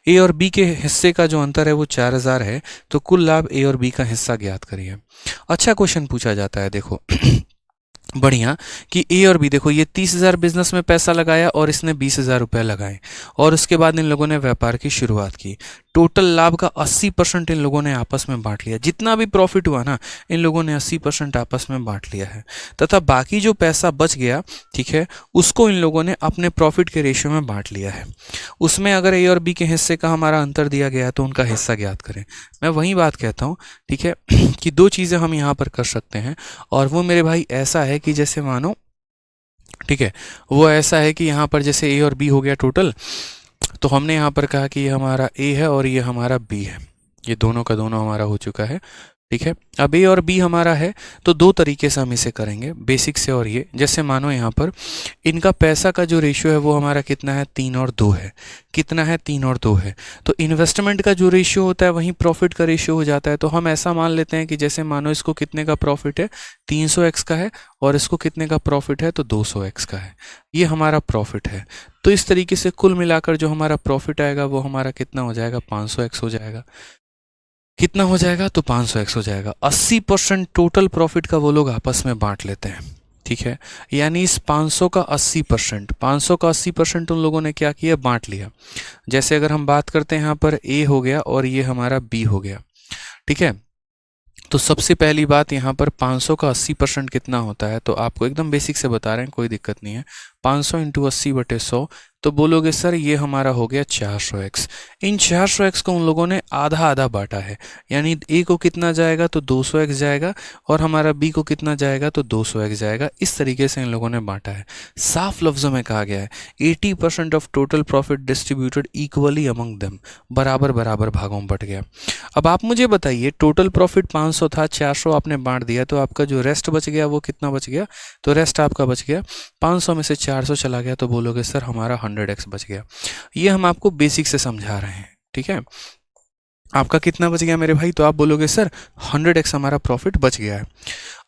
ए और बी के हिस्से का जो अंतर है वो 4,000 है, तो कुल लाभ ए और बी का हिस्सा ज्ञात करिए। अच्छा क्वेश्चन पूछा जाता है, देखो बढ़िया, कि ए और बी, देखो ये 30,000 बिजनेस में पैसा लगाया और इसने 20,000 रुपये लगाए, और उसके बाद इन लोगों ने व्यापार की शुरुआत की। टोटल लाभ का 80% इन लोगों ने आपस में बांट लिया। जितना भी प्रॉफिट हुआ ना, इन लोगों ने 80% आपस में बांट लिया है, तथा बाकी जो पैसा बच गया, ठीक है, उसको इन लोगों ने अपने प्रॉफिट के रेशियो में बांट लिया है। उसमें अगर ए और बी के हिस्से का हमारा अंतर दिया गया है तो उनका हिस्सा ज्ञात करें। मैं वही बात कहता हूँ, ठीक है, कि दो चीज़ें हम यहाँ पर कर सकते हैं, और वो मेरे भाई ऐसा है कि जैसे मानो, ठीक है, वो ऐसा है कि यहाँ पर जैसे ए और बी हो गया टोटल, तो हमने यहाँ पर कहा कि ये हमारा ए है और ये हमारा बी है, ये दोनों का दोनों हमारा हो चुका है, ठीक है। अब ए और बी हमारा है, तो दो तरीके से हम इसे करेंगे, बेसिक से और ये। जैसे मानो यहाँ पर इनका पैसा का जो रेशियो है वो हमारा कितना है? 3 और 2 है। कितना है? 3 और 2 है। तो इन्वेस्टमेंट का जो रेशियो होता है वहीं प्रॉफिट का रेशियो हो जाता है। तो हम ऐसा मान लेते हैं कि जैसे मानो इसको कितने का प्रॉफिट है? 300x का है, और इसको कितने का प्रॉफिट है? तो 200x का है। ये हमारा प्रॉफिट है। तो इस तरीके से कुल मिलाकर जो हमारा प्रॉफिट आएगा वो हमारा कितना हो जाएगा? 500x हो जाएगा। कितना हो जाएगा? तो 500x हो जाएगा। 80% टोटल प्रॉफिट का वो लोग आपस में बांट लेते हैं, ठीक है। यानी इस 500 का 80%, 500 का 80% उन लोगों ने क्या किया? बांट लिया। जैसे अगर हम बात करते हैं यहाँ पर ए हो गया और ये हमारा बी हो गया, ठीक है। तो सबसे पहली बात यहाँ पर 500 का 80% कितना होता है? तो आपको एकदम बेसिक से बता रहे हैं, कोई दिक्कत नहीं है। 500 इंटू 80/100, तो बोलोगे सर ये हमारा हो गया 400x। इन 400x को उन लोगों ने आधा आधा बांटा है, यानी ए को कितना जाएगा? तो 200x जाएगा, और हमारा बी को कितना जाएगा? तो 200x जाएगा। इस तरीके से इन लोगों ने बांटा है। साफ लफ्जों में कहा गया है 80% of total profit distributed equally among them, बराबर बराबर भागों में बट गया। अब आप मुझे बताइए, टोटल प्रॉफिट 500 था, 400 आपने बांट दिया, तो आपका जो रेस्ट बच गया वो कितना बच गया? तो रेस्ट आपका बच गया 500 में से 400 चला गया, तो बोलोगे सर हमारा 100x बच गया। ये हम आपको बेसिक से समझा रहे हैं, ठीक है। आपका कितना बच गया मेरे भाई? तो आप बोलोगे सर 100x हमारा प्रॉफिट बच गया है।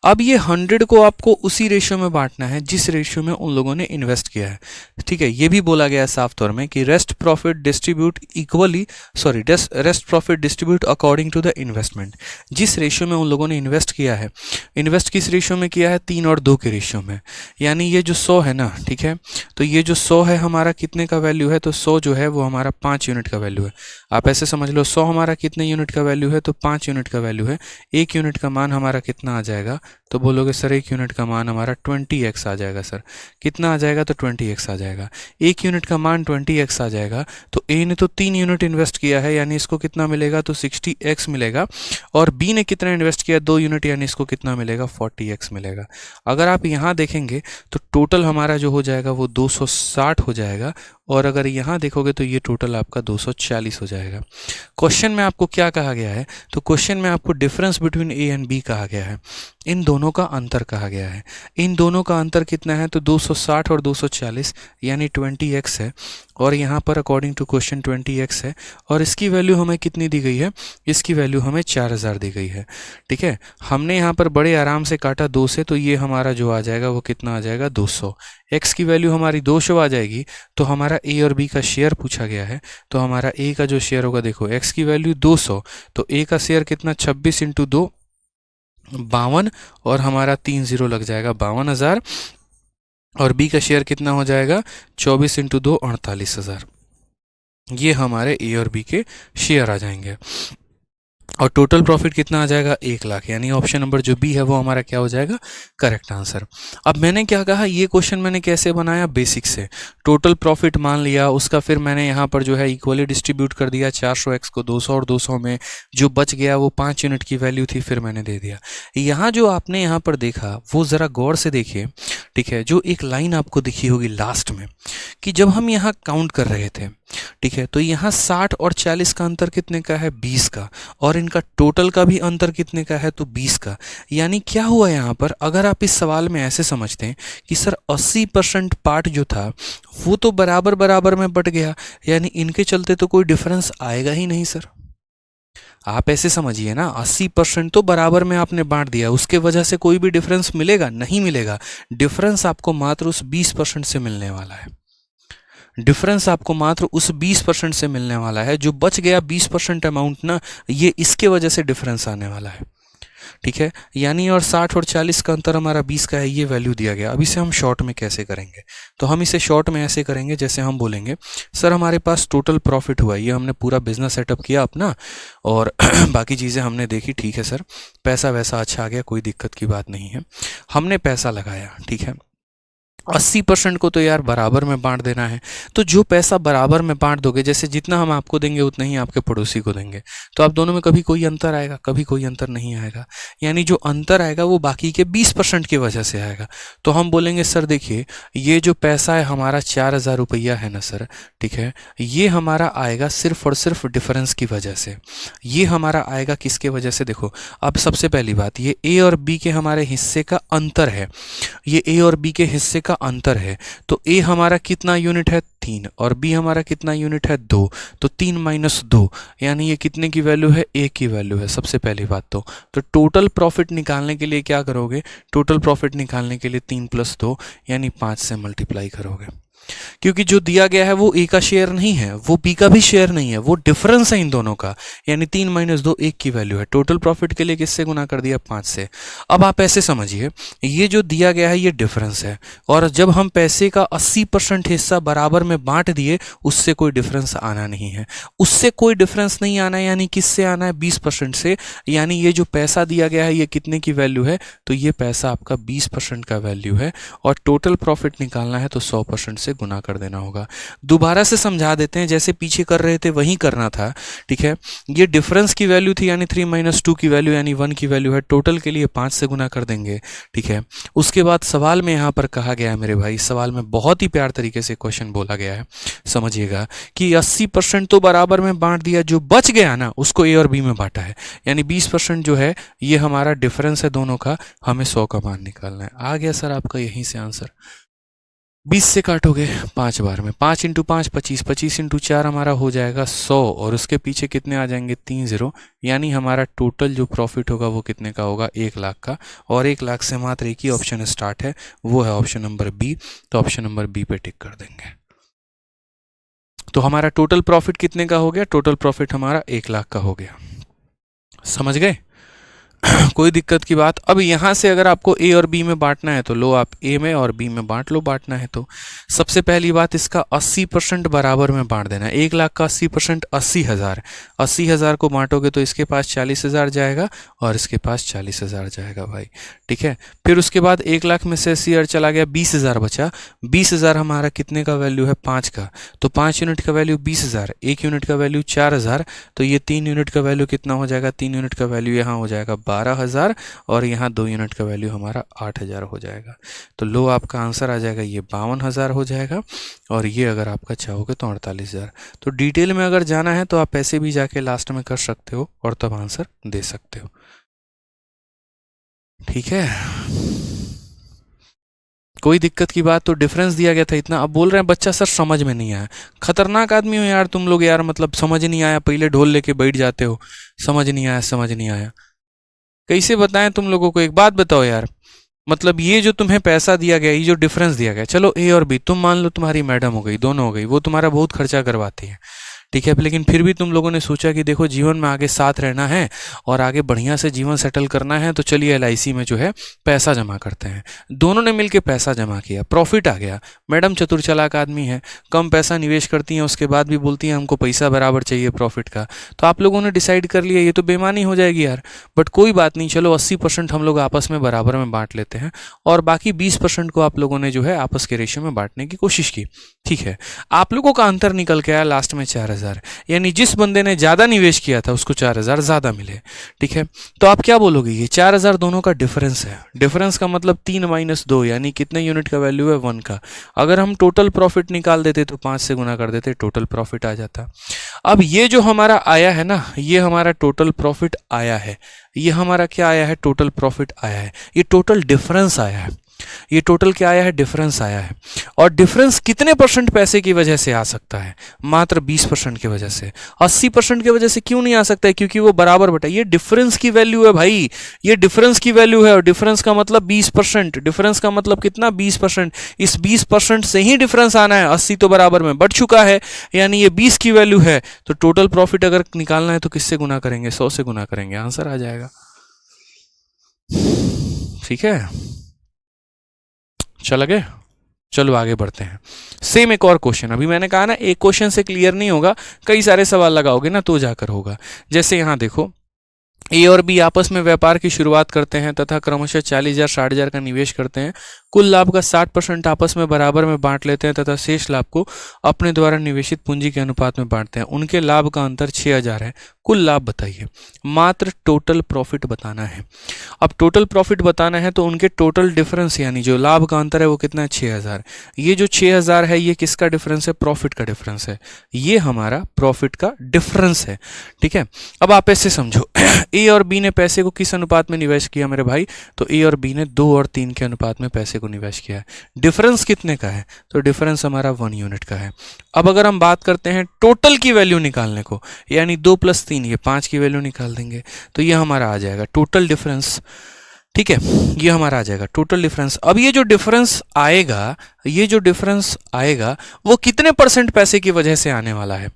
अब ये 100 को आपको उसी रेशियो में बांटना है जिस रेशियो में उन लोगों ने इन्वेस्ट किया है, ठीक है। ये भी बोला गया है साफ तौर में कि rest profit distribute equally, sorry rest profit distribute according to the investment. जिस रेशियो में उन लोगों ने इन्वेस्ट किया है, इन्वेस्ट किस रेशियो में किया है? 3 और 2 के रेशियो में। यानी ये जो 100 है ना, ठीक है, तो ये जो 100 है हमारा कितने का वैल्यू है? तो 100 जो है वो हमारा 5 यूनिट का वैल्यू है। आप ऐसे समझ लो 100 हमारा कितने यूनिट का वैल्यू है? तो 5 यूनिट का वैल्यू है। 1 यूनिट का मान हमारा कितना आ जाएगा? तो बोलोगे सर 1 यूनिट का मान हमारा 20x आ जाएगा। सर कितना आ जाएगा? तो 20x आ जाएगा। 1 यूनिट का मान 20x आ जाएगा, तो ए ने तो 3 यूनिट इन्वेस्ट किया है, यानी इसको कितना मिलेगा? तो 60x मिलेगा। और बी ने कितना इन्वेस्ट किया? 2 यूनिट, यानी इसको कितना मिलेगा? 40x मिलेगा। अगर आप यहाँ देखेंगे तो टोटल हमारा जो हो जाएगा वो 260 हो जाएगा, और अगर यहाँ देखोगे तो ये टोटल आपका 240 हो जाएगा। क्वेश्चन में आपको क्या कहा गया है, तो क्वेश्चन में आपको difference between A and B कहा गया है, इन दोनों का अंतर कहा गया है। इन दोनों का अंतर कितना है, तो 260 और 240 यानी 20x है, और यहाँ पर अकॉर्डिंग टू क्वेश्चन 20x है, और इसकी वैल्यू हमें कितनी दी गई है, इसकी वैल्यू हमें 4000 दी गई है। ठीक है, हमने यहाँ पर बड़े आराम से काटा 2 से, तो ये हमारा जो आ जाएगा वो कितना आ जाएगा 200। x की वैल्यू हमारी 200 आ जाएगी, तो हमारा a और b का शेयर पूछा गया है, तो हमारा a का जो शेयर होगा, देखो x की वैल्यू 200, तो a का शेयर कितना 26 इंटू 2 52, और हमारा 3 0 लग जाएगा 52,000, और b का शेयर कितना हो जाएगा 24 इंटू 2 48,000। ये हमारे a और b के शेयर आ जाएंगे, और टोटल प्रॉफिट कितना आ जाएगा 1 लाख, यानी ऑप्शन नंबर जो बी है वो हमारा क्या हो जाएगा, करेक्ट आंसर। अब मैंने क्या कहा, ये क्वेश्चन मैंने कैसे बनाया, बेसिक से टोटल प्रॉफिट मान लिया, उसका फिर मैंने यहाँ पर जो है इक्वली डिस्ट्रीब्यूट कर दिया, 400x को 200 और 200 में जो बच गया वो 5 यूनिट की वैल्यू थी, फिर मैंने दे दिया। यहाँ जो आपने यहाँ पर देखा वो ज़रा गौर से देखिए, ठीक है, जो एक लाइन आपको दिखी होगी लास्ट में, कि जब हम यहाँ काउंट कर रहे थे, ठीक है, तो यहाँ 60 और 40 का अंतर कितने का है, 20 का, और इनका टोटल का भी अंतर कितने का है, तो 20 का। यानी क्या हुआ यहाँ पर, अगर आप इस सवाल में ऐसे समझते हैं कि सर 80% पार्ट जो था वो तो बराबर बराबर में बट गया, यानी इनके चलते तो कोई डिफरेंस आएगा ही नहीं सर। आप ऐसे समझिए ना, 80% तो बराबर में आपने बांट दिया, उसके वजह से कोई भी डिफरेंस मिलेगा नहीं मिलेगा, डिफरेंस आपको मात्र उस 20% से मिलने वाला है। डिफरेंस आपको मात्र उस 20% से मिलने वाला है, जो बच गया 20% अमाउंट ना, ये इसके वजह से डिफरेंस आने वाला है। ठीक है, यानी और 60 और 40 का अंतर हमारा 20 का है, ये वैल्यू दिया गया। अब इसे हम शॉर्ट में कैसे करेंगे, तो हम इसे शॉर्ट में ऐसे करेंगे, जैसे हम बोलेंगे सर हमारे पास टोटल प्रॉफिट हुआ, ये हमने पूरा बिजनेस सेटअप किया अपना, और बाकी चीज़ें हमने देखी, ठीक है सर, पैसा वैसा अच्छा आ गया, कोई दिक्कत की बात नहीं है, हमने पैसा लगाया, ठीक है, 80% को तो यार बराबर में बांट देना है, तो जो पैसा बराबर में बांट दोगे, जैसे जितना हम आपको देंगे उतना ही आपके पड़ोसी को देंगे, तो आप दोनों में कभी कोई अंतर आएगा, कभी कोई अंतर नहीं आएगा, यानी जो अंतर आएगा वो बाकी के 20% की वजह से आएगा। तो हम बोलेंगे सर देखिए, ये जो पैसा है हमारा 4000 रुपया है ना सर, ठीक है, ये हमारा आएगा सिर्फ और सिर्फ डिफरेंस की वजह से। ये हमारा आएगा किसके वजह से, देखो अब सबसे पहली बात, ये ए और बी के हमारे हिस्से का अंतर है, ये ए और बी के हिस्से का अंतर है, तो ए हमारा कितना यूनिट है 3, और बी हमारा कितना यूनिट है 2, तो 3 माइनस 2 यानी ये कितने की वैल्यू है, ए की वैल्यू है, सबसे पहली बात। तो टोटल प्रॉफिट निकालने के लिए क्या करोगे, टोटल प्रॉफिट निकालने के लिए 3 + 2 यानी 5 से मल्टीप्लाई करोगे, क्योंकि जो दिया गया है वो ए का शेयर नहीं है, वो बी का भी शेयर नहीं है, वो डिफरेंस है इन दोनों का, यानी 3 - 2 1 की वैल्यू है। टोटल प्रॉफिट के लिए किससे गुना कर दिया, 5 से। अब आप ऐसे समझिए, ये जो दिया गया है ये डिफरेंस है, और जब हम पैसे का 80% हिस्सा बराबर में बांट दिए, उससे कोई डिफरेंस आना नहीं है, उससे कोई डिफरेंस नहीं आना है, यानी किससे आना है, 20% से। यानी ये जो पैसा दिया गया है ये कितने की वैल्यू है, तो ये पैसा आपका 20% का वैल्यू है, और टोटल प्रॉफिट निकालना है तो 100% से गुना कर देना होगा। दोबारा से समझा देते हैं, जैसे पीछे कर रहे थे वही करना था, ठीक है। ये डिफरेंस की वैल्यू थी, यानी 3 - 2 की वैल्यू यानी 1 की वैल्यू है, टोटल के लिए 5 से गुना कर देंगे, ठीक है। उसके बाद सवाल में यहाँ पर कहा गया है मेरे भाई, सवाल में बहुत ही प्यार तरीके से क्वेश्चन बोला गया है, समझिएगा कि 80% तो बराबर में बांट दिया, जो बच गया ना उसको ए और बी में बांटा है, यानी 20% जो है ये हमारा डिफरेंस है दोनों का, हमें 100 का मान निकालना है। आ गया सर आपका यहीं से आंसर। 20 से काटोगे 5 बार में, 5 × 5 25, 25 × 4 हमारा हो जाएगा 100, और उसके पीछे कितने आ जाएंगे 3 0, यानी हमारा टोटल जो प्रॉफिट होगा वो कितने का होगा, 1 लाख का। और 1 लाख से मात्र एक ही ऑप्शन स्टार्ट है, वो है ऑप्शन नंबर बी, तो ऑप्शन नंबर बी पे टिक कर देंगे। तो हमारा टोटल प्रॉफिट कितने का हो गया, टोटल प्रॉफिट हमारा 1 लाख का हो गया, समझ गए। कोई दिक्कत की बात। अब यहाँ से अगर आपको ए और बी में बांटना है तो लो आप ए में और बी में बांट लो, बांटना है तो। सबसे पहली बात, इसका 80% बराबर में बांट देना है। 1 लाख का 80% 80,000, 80,000 को बांटोगे तो इसके पास 40,000 जाएगा और इसके पास 40,000 जाएगा भाई, ठीक है। फिर उसके बाद 1 लाख में से 80,000 चला गया, 20,000 बचा। 20,000 हमारा कितने का वैल्यू है, 5 का, तो 5 यूनिट का वैल्यू 20,000, 1 यूनिट का वैल्यू 4,000, तो ये 3 यूनिट का वैल्यू कितना हो जाएगा, 3 यूनिट का वैल्यू यहाँ हो जाएगा 12,000 और यहाँ 2 यूनिट का वैल्यू हमारा 8,000 हो जाएगा। तो लो आपका आंसर आ जाएगा ये 52,000 हो जाएगा और ये अगर आपका चाहोगे तो 48,000। तो डिटेल में अगर जाना है तो आप ऐसे भी जाके लास्ट में कर सकते हो और तब आंसर दे सकते हो। ठीक है, कोई दिक्कत की बात? तो डिफरेंस दिया गया था इतना, अब बोल रहे हैं बच्चा सर समझ में नहीं आया। खतरनाक आदमी हो यार तुम लोग यार, मतलब समझ नहीं आया पहले ढोल लेके बैठ जाते हो, समझ नहीं आया समझ नहीं आया। कैसे बताएं तुम लोगों को? एक बात बताओ यार, मतलब ये जो तुम्हें पैसा दिया गया, ये जो डिफरेंस दिया गया, चलो ए और बी, तुम मान लो तुम्हारी मैडम हो गई, दोनों हो गई, वो तुम्हारा बहुत खर्चा करवाती है, ठीक है, लेकिन फिर भी तुम लोगों ने सोचा कि देखो जीवन में आगे साथ रहना है और आगे बढ़िया से जीवन सेटल करना है, तो चलिए एलआईसी में जो है पैसा जमा करते हैं। दोनों ने मिलकर पैसा जमा किया, प्रॉफिट आ गया। मैडम चतुर चालाक आदमी है, कम पैसा निवेश करती हैं, उसके बाद भी बोलती हैं हमको पैसा बराबर चाहिए प्रॉफिट का। तो आप लोगों ने डिसाइड कर लिया ये तो बेईमानी हो जाएगी यार, बट कोई बात नहीं, चलो 80% हम लोग आपस में बराबर में बांट लेते हैं और बाकी 20% को आप लोगों ने जो है आपस के रेशियो में बांटने की कोशिश की। ठीक है, आप लोगों का अंतर निकल के आया लास्ट में 4,000, यानी जिस बंदे ने ज्यादा निवेश किया था उसको 4,000 ज्यादा मिले। ठीक है, तो आप क्या बोलोगे? ये 4,000 दोनों का डिफरेंस है। डिफरेंस का मतलब 3 - 2 यानी कितने यूनिट का वैल्यू है? 1 का। अगर हम टोटल प्रॉफिट निकाल देते तो 5 से गुना कर देते, टोटल प्रॉफिट आ जाता। अब ये जो हमारा आया है ना, ये हमारा टोटल प्रॉफिट आया है, ये हमारा क्या आया है? टोटल प्रॉफिट आया है, ये टोटल डिफरेंस आया है। ये टोटल क्या आया है? डिफरेंस आया है। और डिफरेंस कितने परसेंट पैसे की वजह से आ सकता है? मात्र 20% की वजह से। 80% की वजह से क्यों नहीं आ सकता है? क्योंकि वो बराबर बटा, ये डिफरेंस की वैल्यू है भाई, ये डिफरेंस की वैल्यू है और डिफरेंस का मतलब 20%। डिफरेंस का मतलब कितना? 20%। इस 20% से ही डिफरेंस आना है। 80 तो बराबर में बढ़ चुका है, यानी ये 20 की वैल्यू है। तो टोटल प्रॉफिट अगर निकालना है तो किससे गुना करेंगे? 100 से गुना करेंगे, आंसर आ जाएगा। ठीक है, चल गए? चलो आगे बढ़ते हैं। सेम एक और क्वेश्चन, अभी मैंने कहा ना एक क्वेश्चन से क्लियर नहीं होगा, कई सारे सवाल लगाओगे ना तो जाकर होगा। जैसे यहां देखो, ए और बी आपस में व्यापार की शुरुआत करते हैं तथा क्रमशः 40,000 60,000 का निवेश करते हैं। कुल लाभ का 60% आपस में बराबर में बांट लेते हैं तथा शेष लाभ को अपने द्वारा निवेशित पूंजी के अनुपात में बांटते हैं। उनके लाभ का अंतर 6,000 है। कुल लाभ बताइए, मात्र टोटल प्रॉफिट बताना है। अब टोटल प्रॉफिट बताना है तो उनके टोटल डिफरेंस यानी जो लाभ का अंतर है वो कितना है? 6,000। ये जो 6,000 है ये किसका डिफरेंस है? प्रॉफिट का डिफरेंस है। ये हमारा प्रॉफिट का डिफरेंस है। ठीक है, अब आप ऐसे समझो, ए और बी ने पैसे को किस अनुपात में निवेश किया मेरे भाई? तो ए और बी ने 2 और 3 के अनुपात में पैसे को निवेश किया है। डिफरेंस कितने का है? तो डिफरेंस हमारा 1 यूनिट का है। अब अगर हम बात करते हैं टोटल की वैल्यू निकालने को, यानी 2 + 3 ये 5 की वैल्यू निकाल देंगे, तो ये हमारा आ जाएगा टोटल डिफरेंस। ठीक है, ये हमारा आ जाएगा टोटल डिफरेंस। अब ये जो डिफरेंस आएगा, ये जो डिफरेंस आएगा वो कितने % पैसे की वजह से आने वाला है?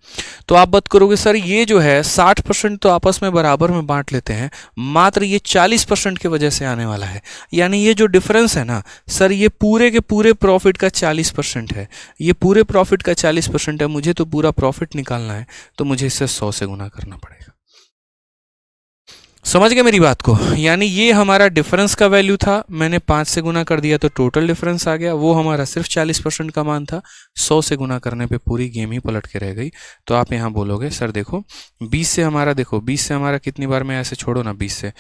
तो आप बात करोगे सर ये जो है 60% तो आपस में बराबर में बांट लेते हैं, मात्र ये 40% की वजह से आने वाला है। यानी ये जो डिफरेंस है ना सर, ये पूरे के पूरे प्रॉफिट का 40% है। ये पूरे प्रॉफिट का 40% है। मुझे तो पूरा प्रॉफिट निकालना है, तो मुझे इसे 100 से गुना करना पड़ेगा। समझ गए मेरी बात को? यानी ये हमारा डिफरेंस का वैल्यू था, मैंने 5 से गुना कर दिया तो टोटल डिफरेंस आ गया। वो हमारा सिर्फ 40% का मान था, 100 से गुना करने पे पूरी गेम ही पलट के रह गई। तो आप यहाँ बोलोगे सर देखो 20 से हमारा, देखो 20 से हमारा कितनी बार में, ऐसे छोड़ो ना, 20 से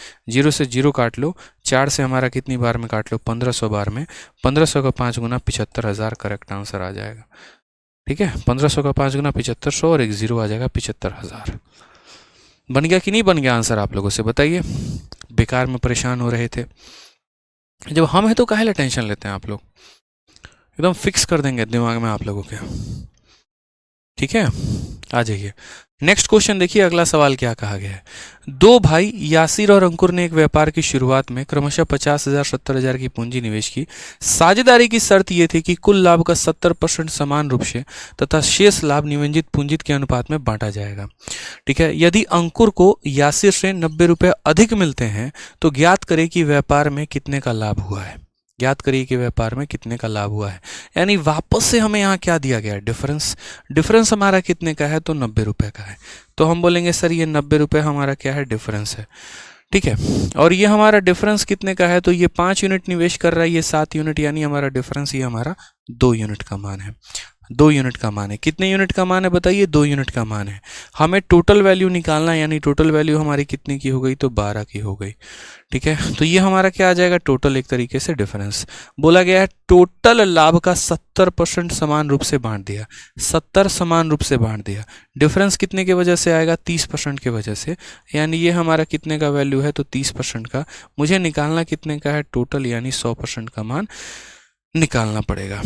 0 काट लो, 4 से हमारा कितनी बार में काट लो? 1500 बार में। 1500 का 5 गुना 75,000 करेक्ट आंसर आ जाएगा। ठीक है, 1500 का 5 गुना 7500 और एक 0 आ जाएगा 75,000। बन गया कि नहीं बन गया आंसर? आप लोगों से बताइए, बेकार में परेशान हो रहे थे। जब हम हैं तो काहे टेंशन लेते हैं आप लोग? एकदम फिक्स कर देंगे दिमाग में आप लोगों के। ठीक है, आ जाइए नेक्स्ट क्वेश्चन। देखिए अगला सवाल क्या कहा गया है। 2 भाई यासिर और अंकुर ने एक व्यापार की शुरुआत में क्रमशः 50,000 70,000 की पूंजी निवेश की। साझेदारी की शर्त यह थी कि कुल लाभ का 70% समान रूप से तथा शेष लाभ निवेशित पूंजी के अनुपात में बांटा जाएगा। ठीक है, यदि अंकुर को यासिर से 90 रुपये अधिक मिलते हैं तो ज्ञात करें कि व्यापार में कितने का लाभ हुआ है। ज्ञात करिए कि व्यापार में कितने का लाभ हुआ है। यानी वापस से हमें यहाँ क्या दिया गया है? डिफरेंस। डिफरेंस हमारा कितने का है? तो 90 रुपये का है। तो हम बोलेंगे सर ये 90 रुपये हमारा क्या है? डिफरेंस है। ठीक है, और ये हमारा डिफरेंस कितने का है? तो ये 5 यूनिट निवेश कर रहा है, ये 7 यूनिट, यानी हमारा डिफरेंस ये हमारा 2 यूनिट का मान है। 2 यूनिट का मान है। कितने यूनिट का मान है बताइए? 2 यूनिट का मान है। हमें टोटल वैल्यू निकालना है, यानी टोटल वैल्यू हमारी कितने की हो गई? तो 12 की हो गई। ठीक है, तो ये हमारा क्या आ जाएगा? टोटल, एक तरीके से डिफरेंस। बोला गया है टोटल लाभ का 70% समान रूप से बांट दिया, 70 समान रूप से बांट दिया। डिफरेंस कितने की वजह से आएगा? 30% की वजह से। यानी ये हमारा कितने का वैल्यू है? तो 30% का। मुझे निकालना कितने का है? टोटल, यानी 100% का मान निकालना पड़ेगा।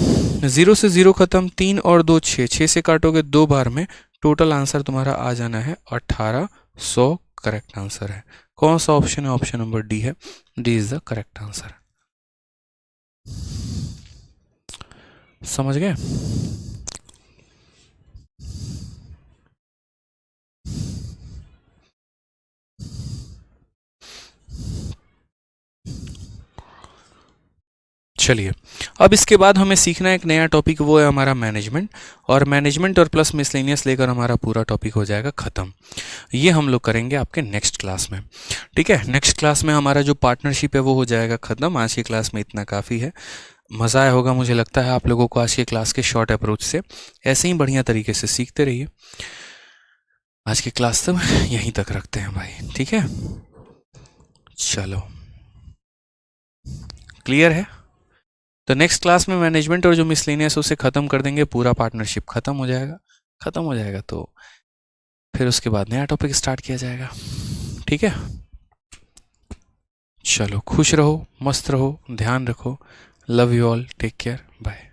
0 से 0 खत्म, 3 और 2 6, 6 से काटोगे 2 बार में, टोटल आंसर तुम्हारा आ जाना है 1800। करेक्ट आंसर है। कौन सा ऑप्शन है? ऑप्शन नंबर डी है। D is the correct answer. समझ गए? चलिए, अब इसके बाद हमें सीखना है एक नया टॉपिक, वो है हमारा मैनेजमेंट। और मैनेजमेंट और प्लस मिसलेनियस लेकर हमारा पूरा टॉपिक हो जाएगा ख़त्म। ये हम लोग करेंगे आपके नेक्स्ट क्लास में। ठीक है, नेक्स्ट क्लास में हमारा जो पार्टनरशिप है वो हो जाएगा ख़त्म। आज की क्लास में इतना काफ़ी है। मज़ा आया होगा मुझे लगता है आप लोगों को आज की क्लास के शॉर्ट अप्रोच से। ऐसे ही बढ़िया तरीके से सीखते रहिए। आज की क्लास तब यहीं तक रखते हैं भाई। ठीक है, चलो, क्लियर है? तो नेक्स्ट क्लास में मैनेजमेंट और जो मिसलेनियस उसे ख़त्म कर देंगे, पूरा पार्टनरशिप ख़त्म हो जाएगा। ख़त्म हो जाएगा तो फिर उसके बाद नया टॉपिक स्टार्ट किया जाएगा। ठीक है, चलो, खुश रहो, मस्त रहो, ध्यान रखो। Love you all, take care, bye.